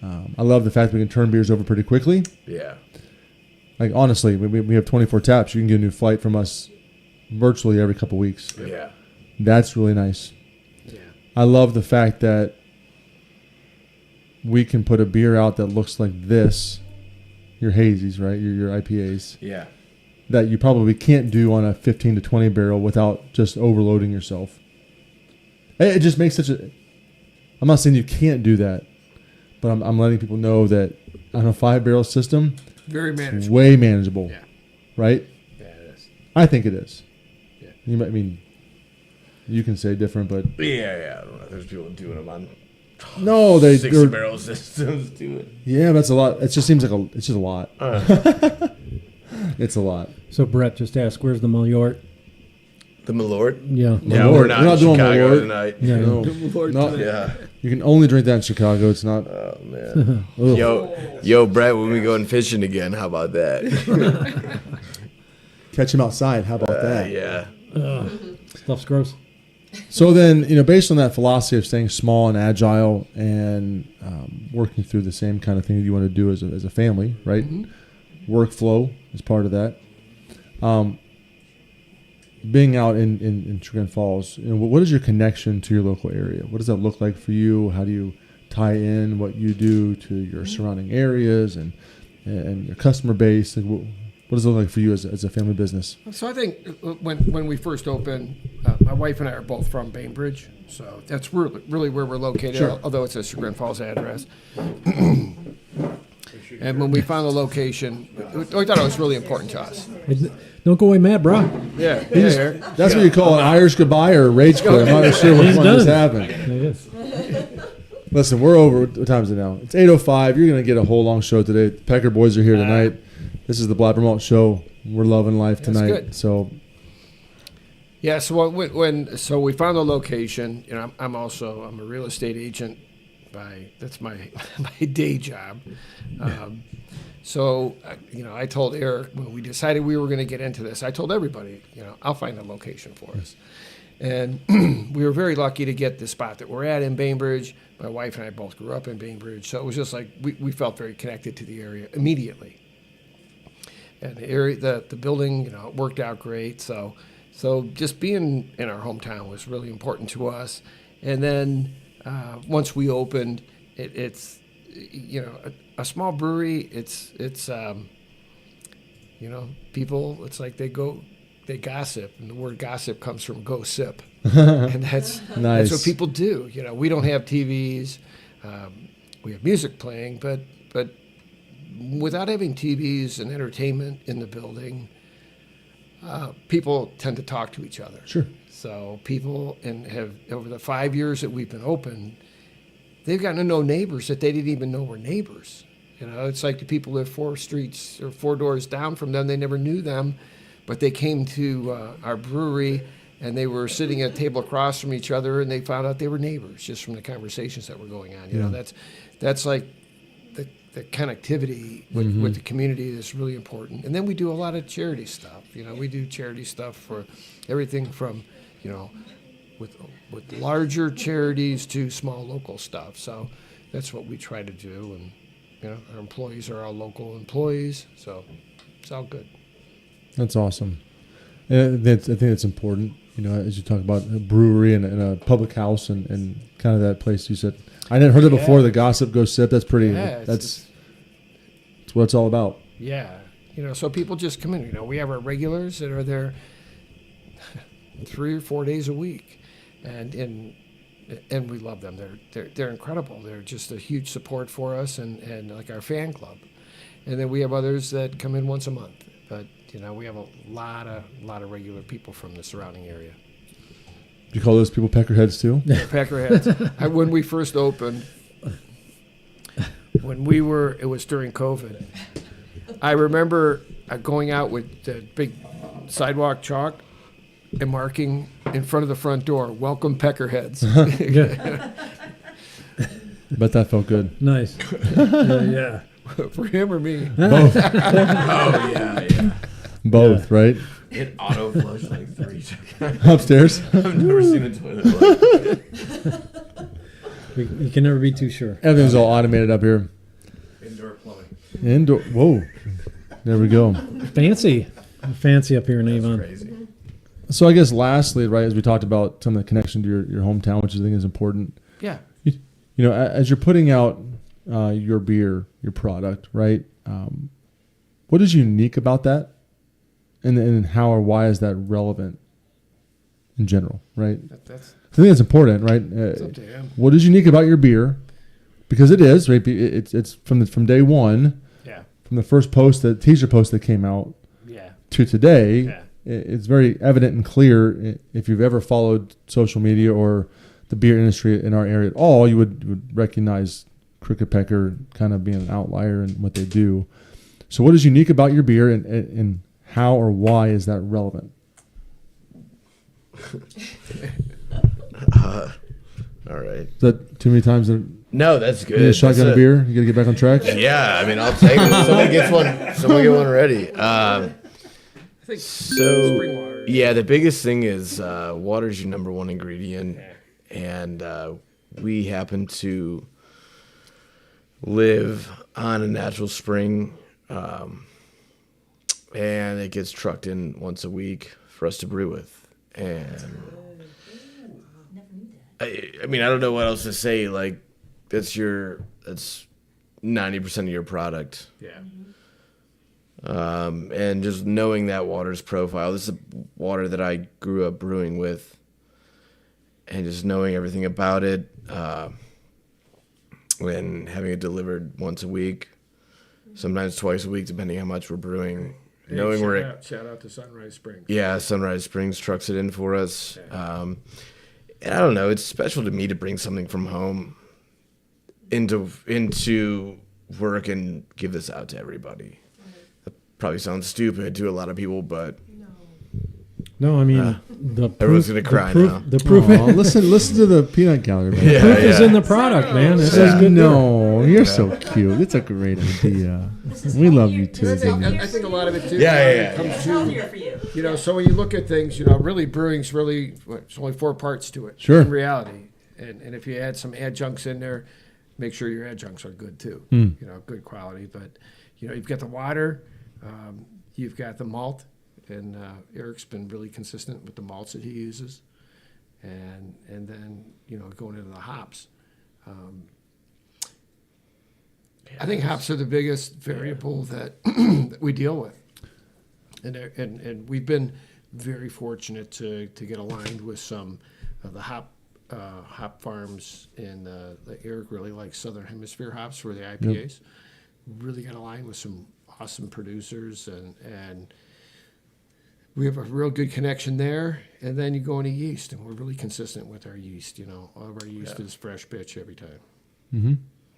I love the fact that we can turn beers over pretty quickly. Yeah. Like, honestly, we have 24 taps. You can get a new flight from us virtually every couple weeks. Yeah. That's really nice. Yeah. I love the fact that we can put a beer out that looks like this. Your hazies, right? Your IPAs. Yeah. That you probably can't do on a 15 to 20 barrel without just overloading yourself. It just makes such a... I'm not saying you can't do that, but I'm letting people know that on a 5-barrel system, Very it's manageable. way manageable, Yeah. right? Yeah, it is. I think it is. Yeah. You might you can say different, but Yeah. I don't know. There's people doing them on no, they're 60-barrel systems. Do it. yeah, that's a lot. It just seems like it's just a lot. It's a lot. So Brett just asked, where's the Malort? The Malort? Yeah. Yeah, Malort. we're not We're not in doing Chicago Malort. tonight. Yeah. No, Lord, no, today. Yeah. you can only drink that in Chicago. It's not. Oh, man. Yo, Brett, when we going fishing again, how about that? Catch him outside. How about that? Yeah. Stuff's gross. So then, based on that philosophy of staying small and agile and working through the same kind of thing that you want to do as a family, right? Mm-hmm. Workflow is part of that. Being out in Chagrin Falls, what is your connection to your local area? What does that look like for you? How do you tie in what you do to your surrounding areas and your customer base? Like, what does it look like for you as a family business? So I think when we first opened, my wife and I are both from Bainbridge, so that's really where we're located, Sure. although it's a Chagrin Falls address. And when we found the location, we thought it was really important to us. Don't go away mad, bro. Yeah, That's what you call an Irish goodbye or a rage quit. I'm not sure which He's one done. just happened. It is. Listen, we're over. What time is it now? It's 8:05. You're going to get a whole long show today. The Pecker boys are here tonight. This is the BlabberMalt Show. We're loving life That's tonight. good. So, Yeah, so when we found the location, I'm a real estate agent. That's my day job. I told Eric when we decided we were going to get into this. I told everybody, I'll find a location for us. And we were very lucky to get the spot that we're at in Bainbridge. My wife and I both grew up in Bainbridge, so it was just like we felt very connected to the area immediately. and the area, the building, it worked out great. So just being in our hometown was really important to us. And then once we opened, it's a small brewery. It's people. It's like they gossip, and the word gossip comes from go sip, and that's Nice. that's what people do. We don't have TVs. We have music playing, but without having TVs and entertainment in the building, people tend to talk to each other. Sure. So people have over the 5 years that we've been open, they've gotten to know neighbors that they didn't even know were neighbors. It's like the people live 4 streets or 4 doors down from them. They never knew them, but they came to our brewery and they were sitting at a table across from each other, and they found out they were neighbors just from the conversations that were going on. That's like the connectivity with the community is really important. And then we do a lot of charity stuff. We do charity stuff for everything from, with larger charities to small local stuff. So that's what we try to do. And, our employees are all local employees. So it's all good. That's awesome. And I think it's important, as you talk about a brewery and a public house and kind of that place you said. I never heard it before, the gossip go sip. That's pretty, that's what it's all about. Yeah. So people just come in. We have our regulars that are there 3 or 4 days a week. And we love them. They're incredible. They're just a huge support for us and like our fan club. And then we have others that come in once a month. But we have a lot of regular people from the surrounding area. Do you call those people peckerheads too? Peckerheads. When we first opened, it was during COVID. I remember going out with the big sidewalk chalk and marking in front of the front door, "Welcome Peckerheads." Bet that felt good. Nice. Yeah. For him or me? Both. Oh yeah. Both, right? It auto flushed like 3 times. Upstairs. I've never seen a toilet like that. You can never be too sure. Everything's all automated up here. Indoor plumbing. Indoor. Whoa. There we go. Fancy up here in Avon. Crazy. So I guess lastly, right, as we talked about some of the connection to your hometown, which I think is important. Yeah. As you're putting out your beer, your product, right? What is unique about that? And how or why is that relevant in general, right? I think that's important, right? It's up to him. What is unique about your beer? Because it is, right? It's from day one. Yeah. From the first teaser post that came out. Yeah. To today. Yeah. It's very evident and clear. If you've ever followed social media or the beer industry in our area at all, you would recognize Cricket Pecker kind of being an outlier in what they do. So what is unique about your beer and how or why is that relevant? All right. Is that too many times? No, that's good. You need a shotgun of beer? You got to get back on track? Yeah, I mean, I'll take it. Someone get one ready. I think spring water. Yeah, the biggest thing is water is your number one ingredient. And we happen to live on a natural spring. And it gets trucked in once a week for us to brew with. And I mean, I don't know what else to say. Like, that's 90% of your product. Yeah. And just knowing that water's profile. This is water that I grew up brewing with. And just knowing everything about it. And having it delivered once a week. Sometimes twice a week, depending how much we're brewing. Hey, Knowing shout out to Sunrise Springs. Yeah, Sunrise Springs trucks it in for us. Yeah. And I don't know, it's special to me to bring something from home into work and give this out to everybody. That probably sounds stupid to a lot of people, but No, I mean everyone's gonna cry now. The proof, Oh, listen to the peanut gallery. Man. Yeah, proof is in the product, man. This is good. No, you're so cute. It's a great idea. We love you too. I think a lot of it too. Yeah. Comes It's to, healthier for you. so when you look at things, really brewing's it's only 4 parts to it. Sure. In reality, and if you add some adjuncts in there, make sure your adjuncts are good too. Good quality. But you've got the water. You've got the malt, and Eric's been really consistent with the malts that he uses, and then going into the hops. I think hops are the biggest variable that that we deal with, and we've been very fortunate to get aligned with some of the hop farms in Eric really likes Southern Hemisphere hops for the IPAs. Really got aligned with some awesome producers, and we have a real good connection there. And then you go into yeast, and we're really consistent with our yeast. All of our yeast is fresh pitch every time. Mm-hmm.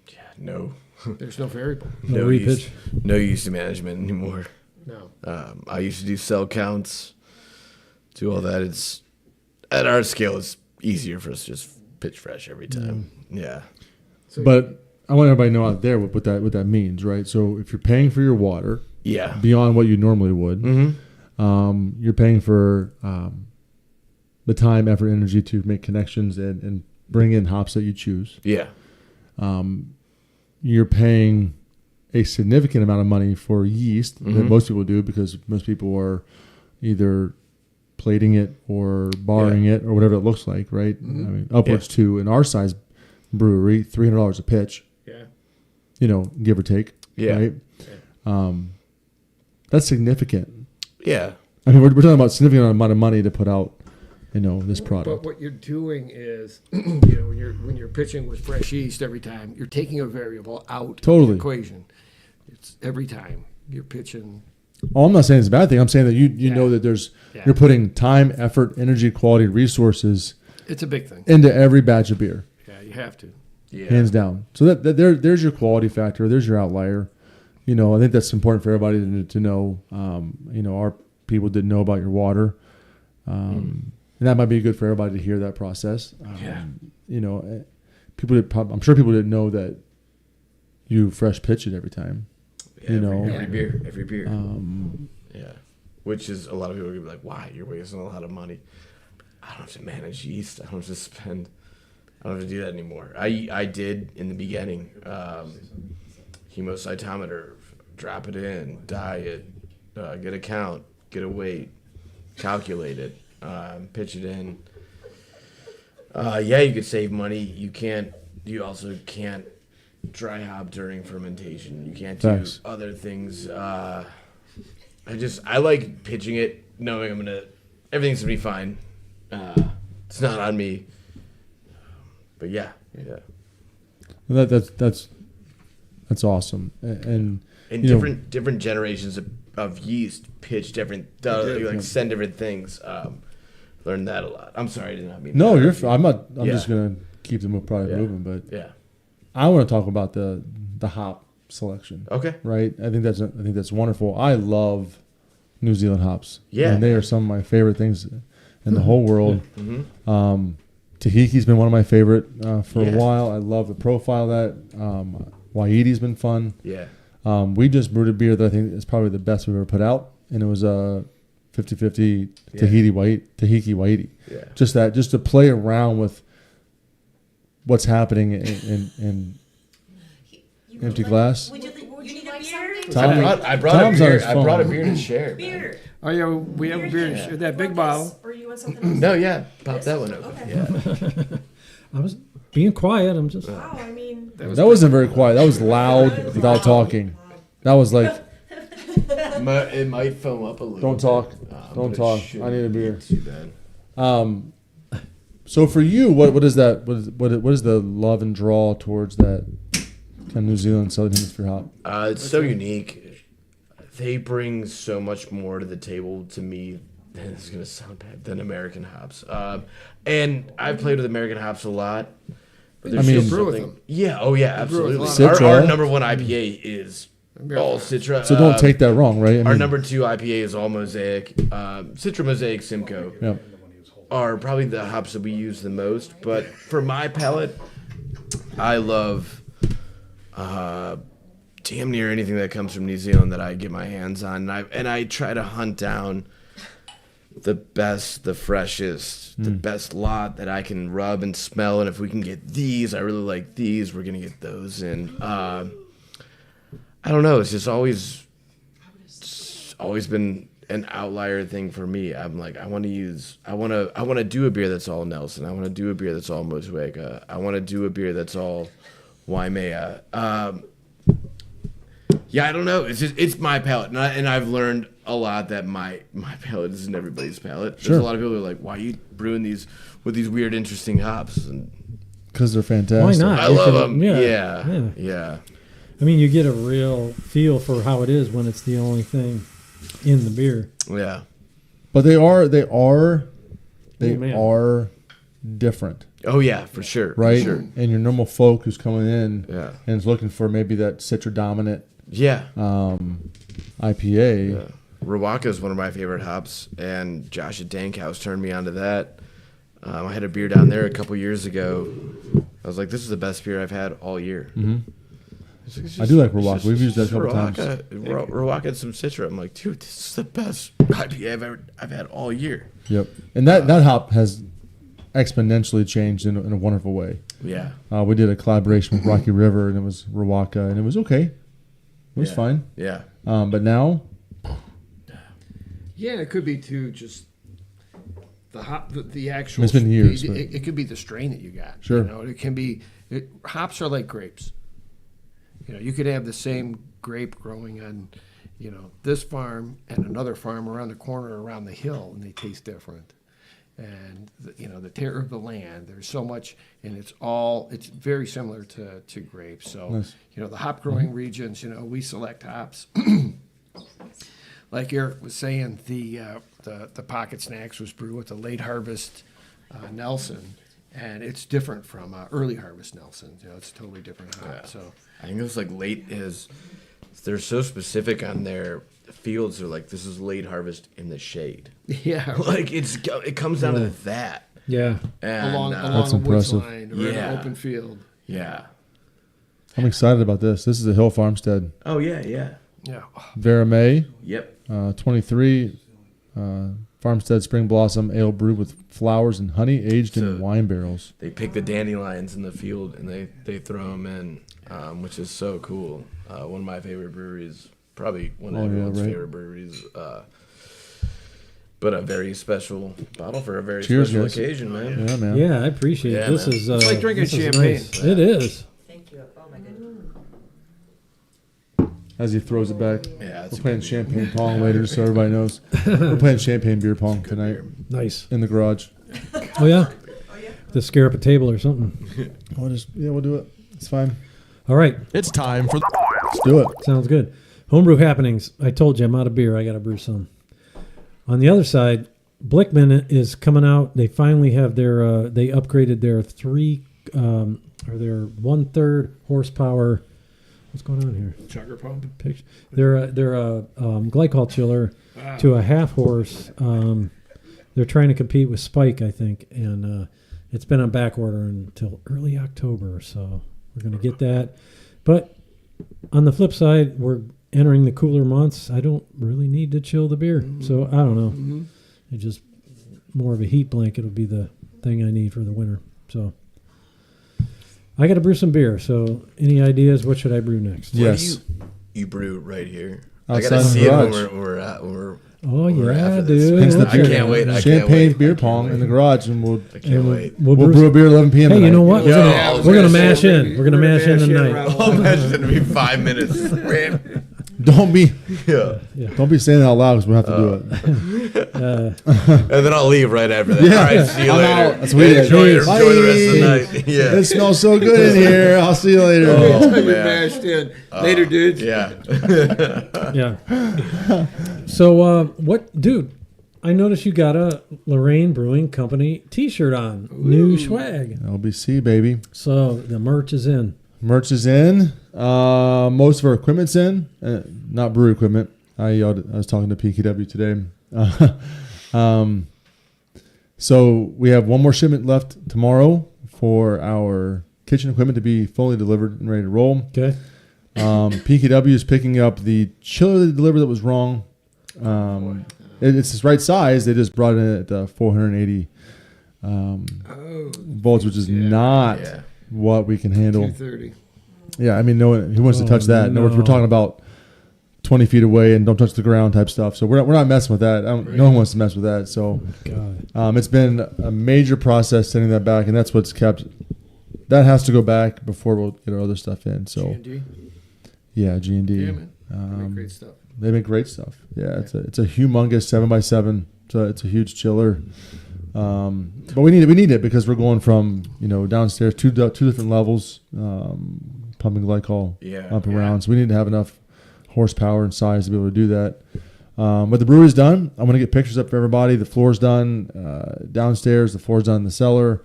Yeah, no. There's no variable. No use, no use to management anymore. No. I used to do cell counts, do all that. It's at our scale, it's easier for us to just pitch fresh every time. Yeah. But I want everybody to know out there what that means, right? So if you're paying for your water, beyond what you normally would, you're paying for the time, effort, energy to make connections and bring in hops that you choose. Yeah. You're paying a significant amount of money for yeast that most people do, because most people are either plating it or barring it or whatever it looks like, right? I mean, upwards to, in our size brewery, $300 a pitch. Yeah. Give or take. Yeah. Right? Yeah. That's significant. Yeah. I mean, we're talking about significant amount of money to put out, this product. But what you're doing is, when you're pitching with fresh yeast every time, you're taking a variable out of the equation. It's every time you're pitching. Oh, I'm not saying it's a bad thing. I'm saying that you know that you're putting time, effort, energy, quality, resources. It's a big thing into every batch of beer. Yeah, you have to. Yeah. Hands down. So there's your quality factor. There's your outlier. I think that's important for everybody to know. Our people didn't know about your water. And that might be good for everybody to hear that process. I'm sure people didn't know that you fresh pitch it every time. Every beer. Yeah. Which is, a lot of people are going to be like, why? You're wasting a lot of money. I don't have to manage yeast. I don't have to spend. I don't have to do that anymore. I did in the beginning. Hemocytometer, drop it in, diet, get a count, get a weight, calculate it, pitch it in. You could save money. You also can't dry hop during fermentation. You can't do other things. I like pitching it, knowing everything's gonna be fine. It's not on me. But yeah. That's awesome. And different generations of yeast pitch different, send different things. Learned that a lot. I'm sorry, I did not mean. No, you're. I'm not. I'm just gonna keep the product moving, but I want to talk about the hop selection. Okay. Right. I think that's wonderful. I love New Zealand hops. Yeah. And they are some of my favorite things in the whole world. Tahiki's been one of my favorite for a while. I love the profile of that. Waiiti's been fun. Yeah. We just brewed a beer that I think is probably the best we've ever put out, and it was a 50-50 Tahiti Waiiti. Yeah. Just to play around with what's happening in empty glass. Would you like something? Tom, I brought a beer to share. Beer. Oh yeah, we have a beer. That big bottle. Or you want something else? No, yeah, pop that one open. Okay. Yeah. I was being quiet. I'm just. Wow, I mean. That wasn't very quiet. That was loud without talking. That was like, It might foam up a little. don't talk, don't but talk. it shouldn't I need a beer. be too bad. So for you, what is that? What is the love and draw towards that kind of New Zealand Southern Hemisphere hop? It's so unique. They bring so much more to the table to me. It's gonna sound bad than American hops. And I've played with American hops a lot. But I mean, brew with them. Yeah. Oh yeah. Absolutely. Citra. Our number one IPA is all Citra. So don't take that wrong, right? Our number two IPA is all Mosaic. Citra, Mosaic, Simcoe are probably the hops that we use the most. But for my palate, I love damn near anything that comes from New Zealand that I get my hands on. And I try to hunt down the best, the freshest, the best lot that I can rub and smell. And if we can get these, I really like these, we're going to get those. And I don't know, it's just always always been an outlier thing for me. I'm like, I want to do a beer that's all Nelson. I want to do a beer that's all Motueka. I want to do a beer that's all Waimea. Yeah, I don't know. It's my palate, and I've learned a lot that my palate isn't everybody's palate. Sure. There's a lot of people who are like, why are you brewing these with these weird, interesting hops? And Because they're fantastic. Why not? I You love can- them. yeah. Yeah. I mean, you get a real feel for how it is when it's the only thing in the beer. Yeah. But they are man. different, Oh yeah, for sure. right? For sure. And your normal folk who's coming in Yeah. and is looking for maybe that Citra dominant Yeah. IPA. Yeah. Rawaka is one of my favorite hops, and Josh at Dankhouse turned me onto that. I had a beer down there a couple years ago. I was like, this is the best beer I've had all year. Mm-hmm. It's I do like it's Rawaka. We've used that a couple times. Rawaka and some Citra. I'm like, dude, this is the best IPA I've had all year. Yep. And that hop has exponentially changed in a wonderful way. Yeah. We did a collaboration with Rocky River, and it was Rawaka, and it was okay. It was Yeah. fine. Yeah. But now, Yeah, it could be too just the hop, the actual. It's been years, but- It could be the strain that you got. Sure. You know, it can be. Hops are like grapes. You know, you could have the same grape growing on, you know, this farm and another farm around the corner, around the hill, and they taste different. And you know, the terror of the land. There's so much, and it's very similar to grapes. So Nice. you know, the hop growing regions. You know, we select hops. Like Eric was saying, the Pocket Snacks was brewed with a late harvest Nelson, and it's different from early harvest Nelson. You know, it's a totally different hop. Yeah. So I think it was like late is they're so specific on their fields. They're like, this is late harvest in the shade. yeah, Like it comes down to that. Yeah. And, along That's a woods impressive. line or Yeah. an open field. yeah. I'm excited about this. This is a Hill Farmstead. Oh yeah, yeah. Yeah, Vera May, Yep. 23, Farmstead Spring Blossom Ale brewed with flowers and honey, aged So- in wine barrels. They pick the dandelions in the field and they throw them in, which is so cool. One of my favorite breweries, probably one of Oh, yeah, everyone's right. favorite breweries. But a very special bottle for a very Cheers, special guys. occasion, man. Yeah, man. Yeah, I appreciate Yeah, it. This man. is It's like drinking this is champagne. nice. It is. Thank you. Oh my goodness. As he throws it back. Yeah, it's We're a playing good beer. champagne pong later, so everybody knows. We're playing champagne beer pong Good tonight beer. Nice. in the garage. Oh yeah. To scare up a table or something. We'll do it. It's fine. All right. It's time for the Let's do it. Sounds good. Homebrew happenings. I told you I'm out of beer. I got to brew some. On the other side, Blickman is coming out. They finally have their. They upgraded their their 1/3 horsepower. What's going on here? chugger pump. Picture. Their glycol chiller to a half horse. They're trying to compete with Spike, I think, and it's been on back order until early October. So we're going to get that. But on the flip side, we're entering the cooler months. I don't really need to chill the beer, so I don't know. Mm-hmm. It just more of a heat blanket will be the thing I need for the winter. So I got to brew some beer. So any ideas? What should I brew next? Where Yes. do you brew right here. Outside I gotta the see it when garage. we're Oh We're yeah, after this. dude! Hence the I can't wait. I can't Champagne wait. beer I can't pong wait. in the garage, and we'll I can't wait. we'll brew a beer at 11 p.m. Hey, you tonight. know what? Yo, We're I was gonna gonna mash say, in. We're gonna mash in tonight. Oh, imagine it'll be 5 minutes. Man. Don't be Yeah. don't be saying it out loud because we'll have to do it. And then I'll leave right after that. Yeah. All right, see you I'm later. out. That's weird. Enjoy the rest of the Bye. night. Yeah. It smells so good in here. I'll see you later. Oh, you man. mashed in. Later, dudes. Yeah. Yeah. So, what, dude? I noticed you got a Lorraine Brewing Company T-shirt on. New swag. LBC, baby. So the merch is in. Merch is in. Most of our equipment's in. Not brewery equipment. I was talking to PKW today. So we have one more shipment left tomorrow for our kitchen equipment to be fully delivered and ready to roll. Okay. PKW is picking up the chiller they delivered that was wrong. It's the right size. They just brought it in at 480 volts, which is not Yeah. what we can handle. 230. Yeah, I mean, no one, who wants to touch that? No, no. we're talking about 20 feet away and don't touch the ground type stuff. So we're not messing with that. No one wants to mess with that. So it's been a major process sending that back, and that's what's kept. That has to go back before we'll get our other stuff in. So G&D? yeah, G&D. Yeah, man. They make great stuff. They make great stuff. Yeah, it's a humongous 7x7. So it's a huge chiller. But we need it because we're going from downstairs two different levels, pumping glycol up and around. So we need to have enough horsepower and size to be able to do that. But the brewery's done. I'm going to get pictures up for everybody. The floor's done downstairs. The floor's done in the cellar,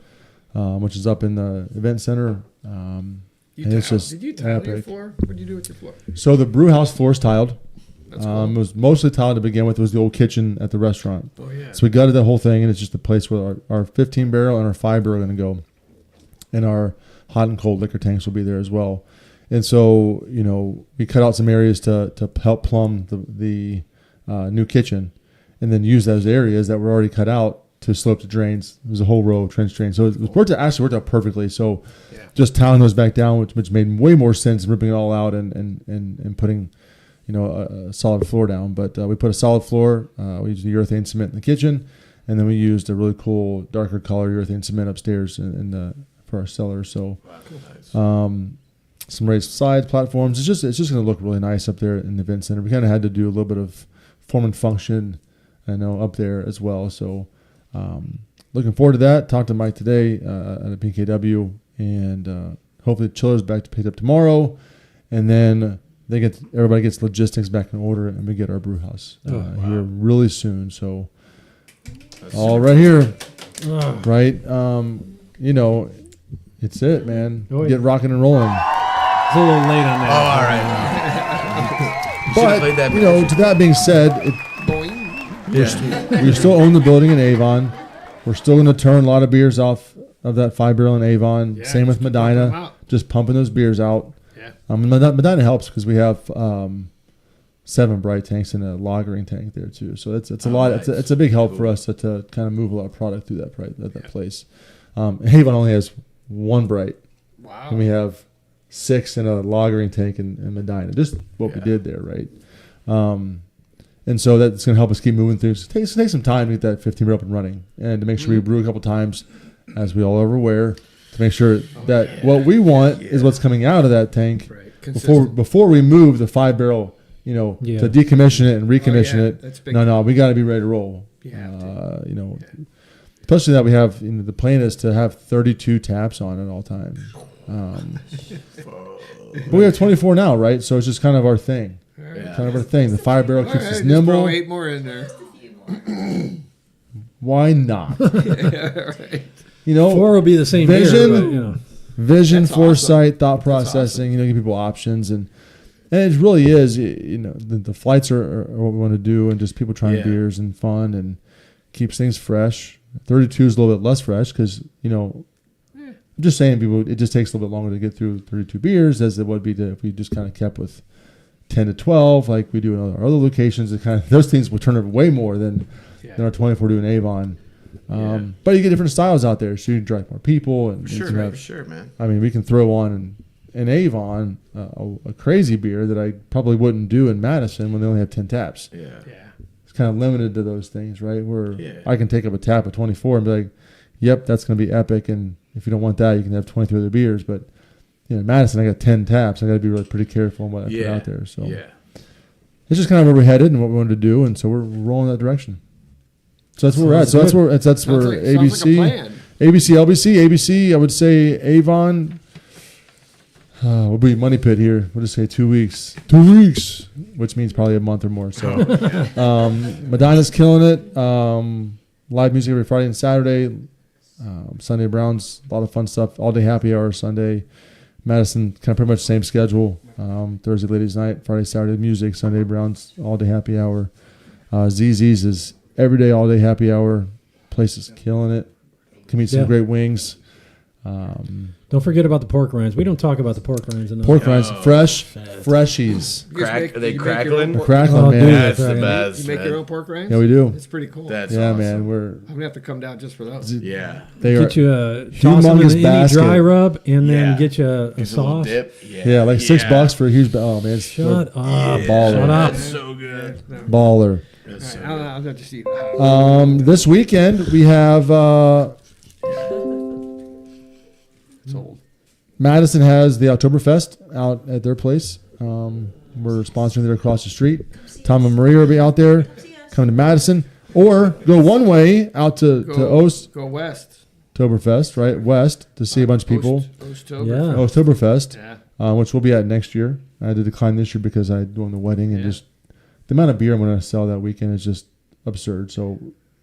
which is up in the event center. Did you tile your floor? What did you do with your floor? So the brew house floor is tiled. That's cool. It was mostly tiled to begin with. It was the old kitchen at the restaurant. Oh, yeah. So we gutted that whole thing, and it's just a place where our 15 barrel and our 5 barrel are going to go. And our hot and cold liquor tanks will be there as well. And so, we cut out some areas to help plumb the new kitchen, and then use those areas that were already cut out to slope the drains. It was a whole row of trench drains. So it worked out perfectly. So just tiling those back down, which made way more sense than ripping it all out and putting a solid floor down. But we put a solid floor. We used the urethane cement in the kitchen, and then we used a really cool darker color urethane cement upstairs for our cellar. So some raised sides platforms. It's just going to look really nice up there in the event center. We kind of had to do a little bit of form and function, up there as well. So looking forward to that. Talked to Mike today at a PKW, and hopefully the chiller's back to pick up tomorrow, and then everybody gets logistics back in order, and we get our brew house here really soon. So all right here, right? It's it, man. Get rocking and rolling. It's a little late on that. Oh, all right. But to that being said, we still own the building in Avon. We're still going to turn a lot of beers off of that 5 barrel in Avon. Yeah, same with Medina, just pumping those beers out. Yeah. Medina helps because we have 7 bright tanks and a lagering tank there too. So it's a lot. Nice. It's a big help for us to kind of move a lot of product through that place. Avon only has 1 bright. Wow. And we have 6 in a lagering tank in Medina. Just what we did there, right? And so that's going to help us keep moving through. So it takes some time to get that 15 barrel up and running, and to make sure we brew a couple times, as we all are aware, to make sure that what we want is what's coming out of that tank before we move the 5 barrel, to decommission it and recommission it. No, we got to be ready to roll. Especially that we have, the plan is to have 32 taps on at all times. But we have 24 now, right? So it's just kind of our thing. Kind of our thing. The 5 barrel keeps us nimble. Throw 8 more in there. Why not? Right. 4 will be the same vision, vision, That's foresight, thought processing. Give people options, and it really is. The flights are what we want to do, and just people trying beers and fun, and keeps things fresh. 32 is a little bit less fresh because I'm just saying, people. It just takes a little bit longer to get through 32 beers as it would be if we just kind of kept with 10 to 12 like we do in our other locations. It kind of, those things will turn up way more than our 24 do in Avon. But you get different styles out there, so you can drive more people. And Sure, man. I mean, we can throw on in Avon a crazy beer that I probably wouldn't do in Madison when they only have 10 taps. Yeah. It's kind of limited to those things, right? Where I can take up a tap at 24 and be like, yep, that's going to be epic. And if you don't want that, you can have 23 other beers. But in Madison, I got 10 taps. I got to be really pretty careful on what I put out there. So it's just kind of where we're headed and what we wanted to do, and so we're rolling that direction. So that's where we're at. So that's where ABC, LBC. I would say Avon. We'll be Money Pit here. We'll just say 2 weeks. 2 weeks, which means probably a month or more. So Medina's killing it. Live music every Friday and Saturday. Sunday Browns, a lot of fun stuff. All day happy hour Sunday. Madison, kind of pretty much the same schedule. Thursday ladies night, Friday, Saturday music, Sunday Browns, all day happy hour. ZZ's is every day, all day happy hour. Place is killing it. Can eat some great wings. Don't forget about the pork rinds. We don't talk about the pork rinds enough. Pork rinds, fresh, freshies. You guys Are they you make your own crackling? They're pork- crackling, Oh, man. dude. That's the Cracking. best. You make man. your own pork rinds? Yeah, we do. It's pretty cool. That's Yeah, awesome. man. I'm gonna have to come down just for those. Yeah. They are. Get you a toss them in humongous any basket. dry rub, and then Yeah. get you a It's a little sauce. dip. Yeah, like $6 for a huge. Oh man, it's Shut up. baller. Shut up. That's so good. baller. That's so All right, I'll just eat. This weekend we have It's old. Madison has the Oktoberfest out at their place. We're sponsoring there across the street. Tom and Maria will be out there coming to Madison, or go one way out to Go west. Oktoberfest, right west, to see a bunch of people. Ostober. Yeah. Oktoberfest, Yeah. which we'll be at next year. I had to decline this year because I'm doing the wedding, and Yeah. just the amount of beer I'm going to sell that weekend is just absurd. So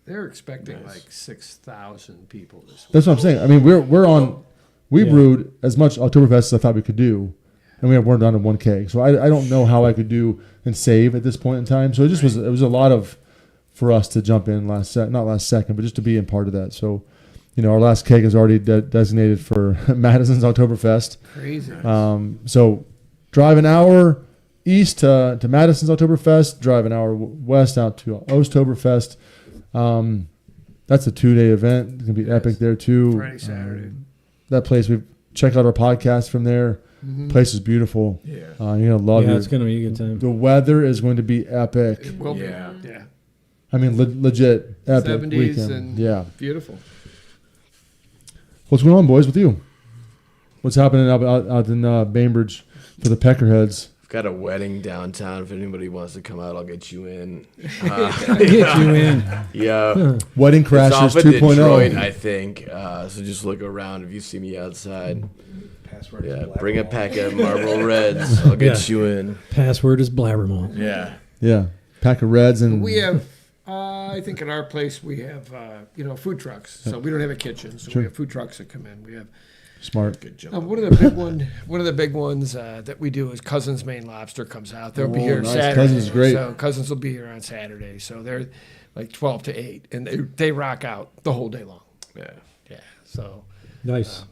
They're expecting like 6,000 people this week. that's what I'm saying. I mean, we're on. We Yeah. brewed as much Oktoberfest as I thought we could do, and weren't down to one keg. So I don't know how I could do and save at this point in time. So it just was a lot of for us to jump in not last second, but just to be in part of that. So, our last keg is already designated for Madison's Oktoberfest. Crazy. So drive an hour east to Madison's Oktoberfest, drive an hour west out to Ostoberfest. That's a 2-day event. It's gonna be epic there too. Friday, Saturday. That place, we check out our podcast from there. Place is beautiful. Yeah. You're gonna love Yeah, it. it's going to be a good time. The weather is going to be epic. It will Yeah. be. Yeah. I mean, legit epic 70s weekend. and Yeah. beautiful. What's going on, boys, with you? What's happening out in Bainbridge for the Peckerheads? I've got a wedding downtown. If anybody wants to come out, I'll get you in. Get you in. Yeah. Wedding It's Crashers off at 2.0. Detroit, I think. So just look around if you see me outside. Yeah, bring a pack of Marlboro Reds. I'll get Yeah. you in. Password is BlabberMalt. Yeah. Yeah, pack of Reds and We have, I think at our place we have, food trucks. So we don't have a kitchen, so Sure. we have food trucks that come in. We have smart. Good job. one of the big ones that we do is Cousins Maine Lobster comes out. They'll be Oh, here nice. Saturday. Cousins is great. So Cousins will be here on Saturday. So they're like 12 to 8, and they rock out the whole day long. Yeah. Yeah. So. Nice.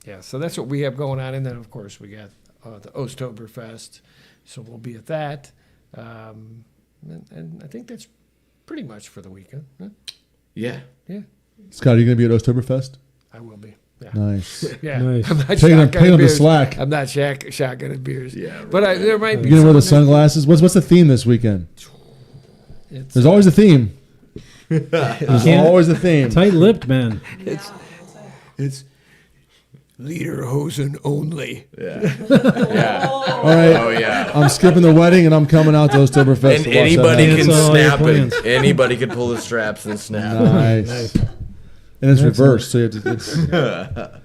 Yeah, so that's what we have going on, and then of course we got the Ostoberfest, so we'll be at that, and I think that's pretty much for the weekend. Huh? Yeah. Yeah, Scott, are you going to be at Ostoberfest? I will be. Yeah, Nice. yeah. Nice. I'm not Taking up shotgunning the beers. slack. I'm not shotgunning beers. Yeah, but there might be. You going to wear the someone sunglasses? What's the theme this weekend? It's, There's always a theme. There's Can't- always a theme. Tight-lipped, man. it's Lederhosen only. Yeah. Yeah. All right. Oh, yeah. I'm skipping the wedding and I'm coming out to Ostoberfest. And to watch anybody that can Cancel all your snap it. plans. Anybody can pull the straps and snap. happen. Nice. And it's reversed, so it's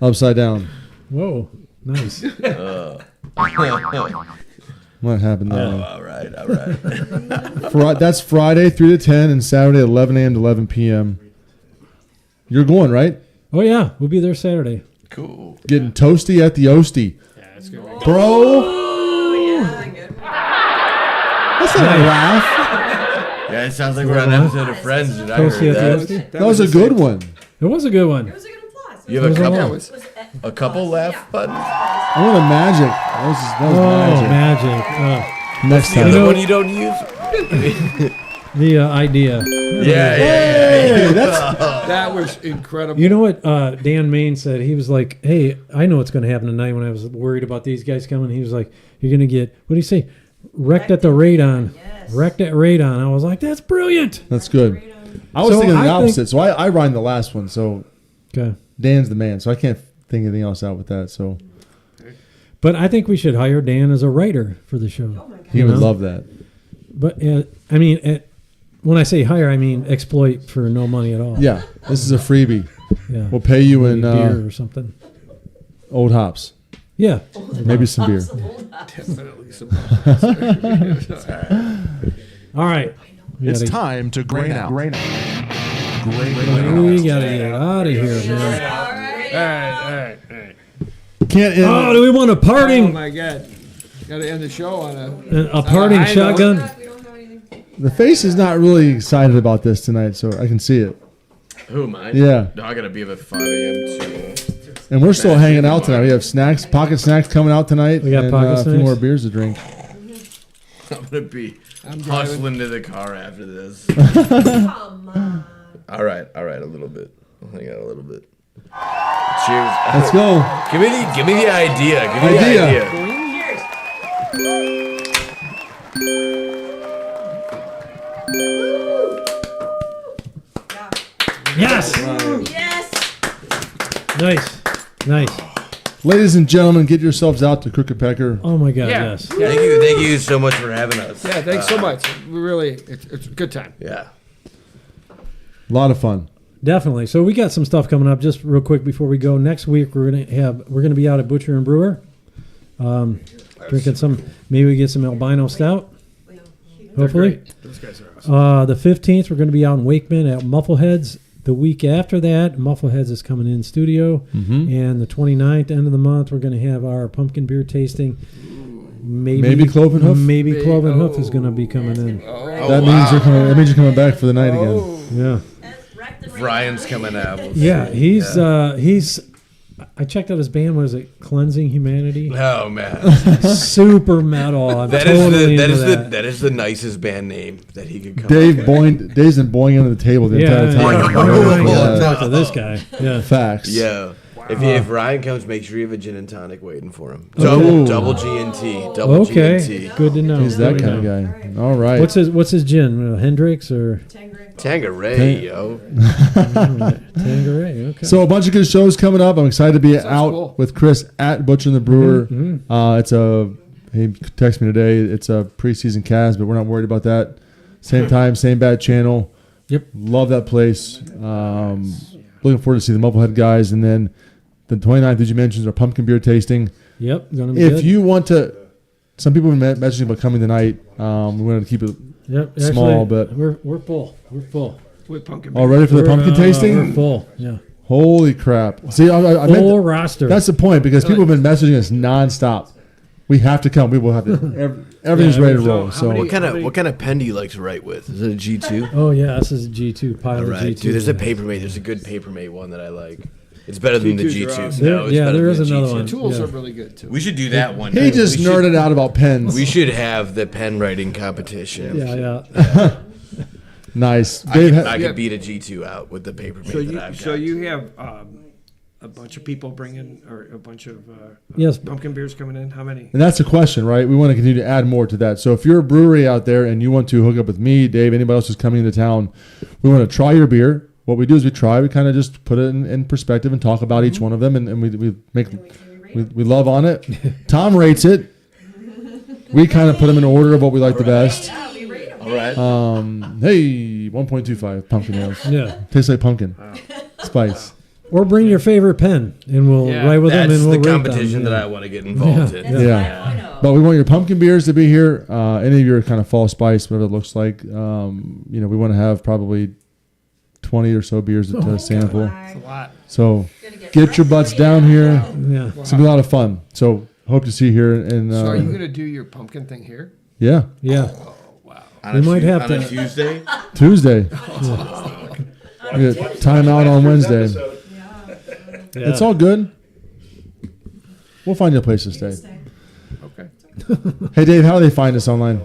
upside down. Whoa. Nice. What happened there? All right. All right. That's Friday 3 to 10 and Saturday 11 a.m. to 11 p.m. You're going, right? Oh, yeah. We'll be there Saturday. Cool. Getting toasty at the Oasty. Yeah, it's gonna be. Bro, Yeah, good. that's not a laugh. Yeah, it sounds like we're on an episode of Friends. Did I Toasty heard at the that? Oasty? That was a good one. It was a good one. It was a good applause. You have a It was a couple, lot. was- a couple laugh buttons? I want a magic. That was Oh, magic. magic. Next The time. other one you don't use? The idea. Yeah. Hey, that's That was incredible. You know what Dan Main said? He was like, hey, I know what's going to happen tonight when I was worried about these guys coming. He was like, you're going to get, what do you say? Wrecked at the radon. Yes. Wrecked at radon. I was like, that's brilliant. good. I was So thinking the I think- opposite. So I rhymed the last one. So Okay. Dan's the man. So I can't think anything else out with that. So But I think we should hire Dan as a writer for the show. Oh my God. he You would know? love that. But, I mean, when I say hire, I mean exploit for no money at all. Yeah, this is a freebie. Yeah. We'll pay you in Maybe beer or something. old hops. Yeah. Maybe some beer. Definitely some. All right. We It's gotta- time to grain out. We got to get out of here, man. all right. Can't end. Oh, do we want a Oh parting? my God! Got to end the show on a. A parting I know. shotgun? We don't have anything. The face is not really excited about this tonight, so I can see it. Who am I? Yeah. No, I gotta be up at 5 a.m. too. And we're still hanging out tonight. We have snacks, pocket snacks coming out tonight. We got and, pocket a few snacks? more beers to drink. I'm gonna be I'm hustling to the car after this. Come on. All right, a little bit. I'll hang out a little bit. Cheers. Let's go. Give me the idea. Give me Idea. the idea. Cheers. Yes. Yes. Nice. Ladies and gentlemen, get yourselves out to Crooked Pecker. Oh my God. Yeah. Yes. Thank you so much for having us. Yeah, thanks so much. We really, it's a good time. Yeah. A lot of fun. Definitely. So we got some stuff coming up. Just real quick before we go. Next week we're gonna be out at Butcher and Brewer, drinking some. Maybe we get some albino stout. Hopefully. Great. Those guys are awesome. The 15th we're gonna be out in Wakeman at Muffleheads. The week after that, Muffleheads is coming in studio, and the 29th, end of the month, we're gonna have our pumpkin beer tasting. Maybe Cloven Hoof? Maybe Cloven Hoof is gonna be coming in. That means you're coming. That means you're coming back for the night again. Yeah. Ryan's coming out. Yeah, he's. I checked out his band. Was it Cleansing Humanity? Oh man, Super metal. I'm totally into that. that is the nicest band name that he could come. Dave's up been boing under the table the entire time. Yeah. Talk to this guy. Yeah. Facts. with. Yeah. If Ryan comes, make sure you have a gin and tonic waiting for him. Ooh. Double G and T. Double G Okay. and T. Good to know. He's that Good to kind know. of guy. All right. What's his gin? Hendrix or Tangeray, yo. Tangeray? Okay. So a bunch of good shows coming up. I'm excited to be out cool. with Chris at Butcher and the Brewer. He texted me today. It's a preseason cast, but we're not worried about that. Same time, same bad channel. Yep. Love that place. Looking forward to see the Mufflehead guys. And then the 29th, as you mentioned, is our pumpkin beer tasting. Yep. Gonna be If good. you want to, some people have been messaging about coming tonight. We wanted to keep it Yep. small, Actually, but we're full. We're full. With pumpkin. all ready for the pumpkin We're tasting. full. Yeah. Holy crap! See, I meant Full roster. that's the point because people have been messaging us nonstop. We have to come. We will have to. Everything's Yeah, ready to so roll. how So many- What kind of pen do you like to write with? Is it a G2? Oh yeah, this is a G2 pilot. All right, G2. dude. There's a Papermate. There's a good Papermate one that I like. It's better than the G2s are G2. awesome. No, it's Yeah, better there than is the another G2. one. Tools Yeah. are really good too. We should do that one. he just We should- nerded out about pens. We should have the pen writing competition. Yeah. Nice. I Dave, could beat a G2 out with the Papermate that I've got. So you have a bunch of people bringing, or a bunch of Yes. pumpkin beers coming in. How many? and that's the question, right? We want to continue to add more to that. So if you're a brewery out there and you want to hook up with me, Dave, anybody else who's coming into town, we want to try your beer. What we do is we kind of just put it in perspective and talk about each one of them, and we make we love on it. Tom rates it. We kind of put them in order of what we like the best. Yeah, we rate 'em. All right. Hey, 1.25 pumpkin ales. Yeah. Tastes like pumpkin. Spice. Or bring your favorite pen, and we'll Yeah, write with them, That's and we'll the rate them. competition that I want to get involved in. Yeah. But we want your pumpkin beers to be here. Any of your kind of fall spice, whatever it looks like. We want to have probably 20 or so beers to sample. It's a lot. So get your butts down here. Yeah. It's gonna be a lot of fun. So hope to see you here. And So are you gonna do your pumpkin thing here? yeah, Yeah. On We a might Tu- have on to- a Tuesday. Tuesday. We got time out on Wednesday. Yeah. It's all good. We'll find you a place to stay. Okay. Hey Dave, how do they find us online?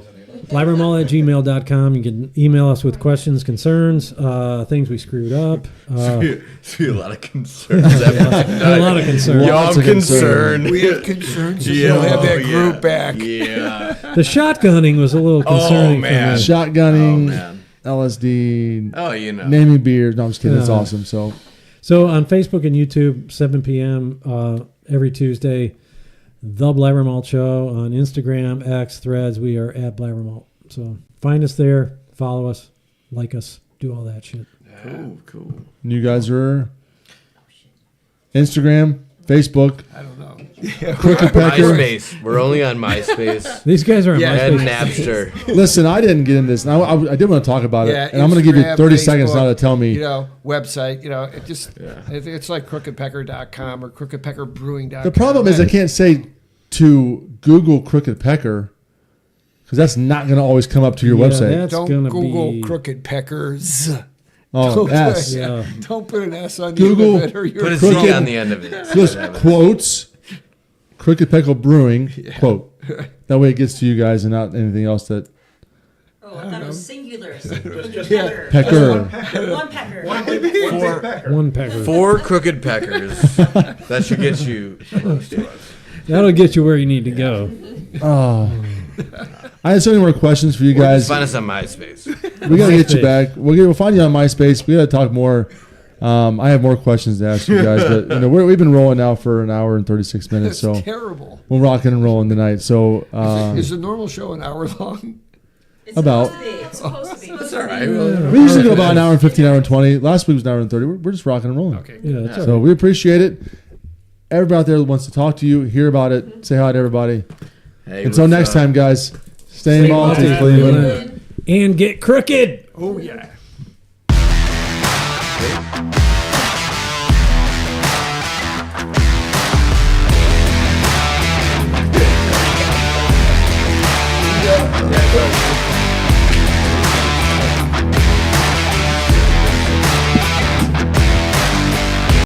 BlabberMalt@gmail.com. You can email us with questions, concerns, things we screwed up. There's a lot of concerns. A lot of concerns. Yo, Lots I'm of concern. concerned. We have concerns. Yeah, We'll have that oh, group yeah. back. Yeah. The shotgunning was a little concerning. man. For me. Shotgunning, Oh, man. LSD, Oh, you know. naming beers. No, I'm just kidding. It's Yeah. awesome. So So on Facebook and YouTube, 7 p.m. Every Tuesday, The BlabberMalt Show. On Instagram, X, Threads, we are at BlabberMalt. So find us there, follow us, like us, do all that shit. Cool. you guys are Instagram, Facebook, I don't know. Crooked Pecker. MySpace. We're only on MySpace. These guys are on Yeah. And MySpace. Napster. Listen, I didn't get in this. And I did want to talk about it, Yeah, and I'm going to give you Instagram, 30 seconds Facebook, now to tell me. Website. It just it's like crookedpecker.com or crookedpeckerbrewing.com. The problem is I can't say to Google Crooked Pecker because that's not going to always come up to your Yeah, website. that's Don't gonna Google be Crooked Peckers. Oh, S. Yeah. Don't put an S on Google- the end of it or you're Put a Crooked- C on the end of it. Just quotes. Crooked Peckle Brewing quote. That way it gets to you guys and not anything else that Oh, I thought it was singular. Just Yeah. Pecker. One pecker. One pecker. 4 crooked peckers. That should get you close to us. That'll get you where you need to go. Oh. I had so many more questions for you Or guys. just find us on MySpace. We gotta get you MySpace. back. We'll find you on MySpace. We gotta talk more. I have more questions to ask you guys, but we've been rolling now for an hour and 36 minutes, That's so terrible. we're rocking and rolling tonight. So Is the normal show an hour long? It's About. supposed to be. It's supposed to be. That's all right. we usually go about an hour and 15, hour and 20. Last week was an hour and 30. We're just rocking and rolling. Okay. Yeah, that's all So right. we appreciate it. Everybody out there that wants to talk to you, hear about it, say hi to everybody. Hey, Until what's next up? time, guys. Stay malty, malty, Cleveland. Cleveland. And get crooked. Oh, yeah. Yeah,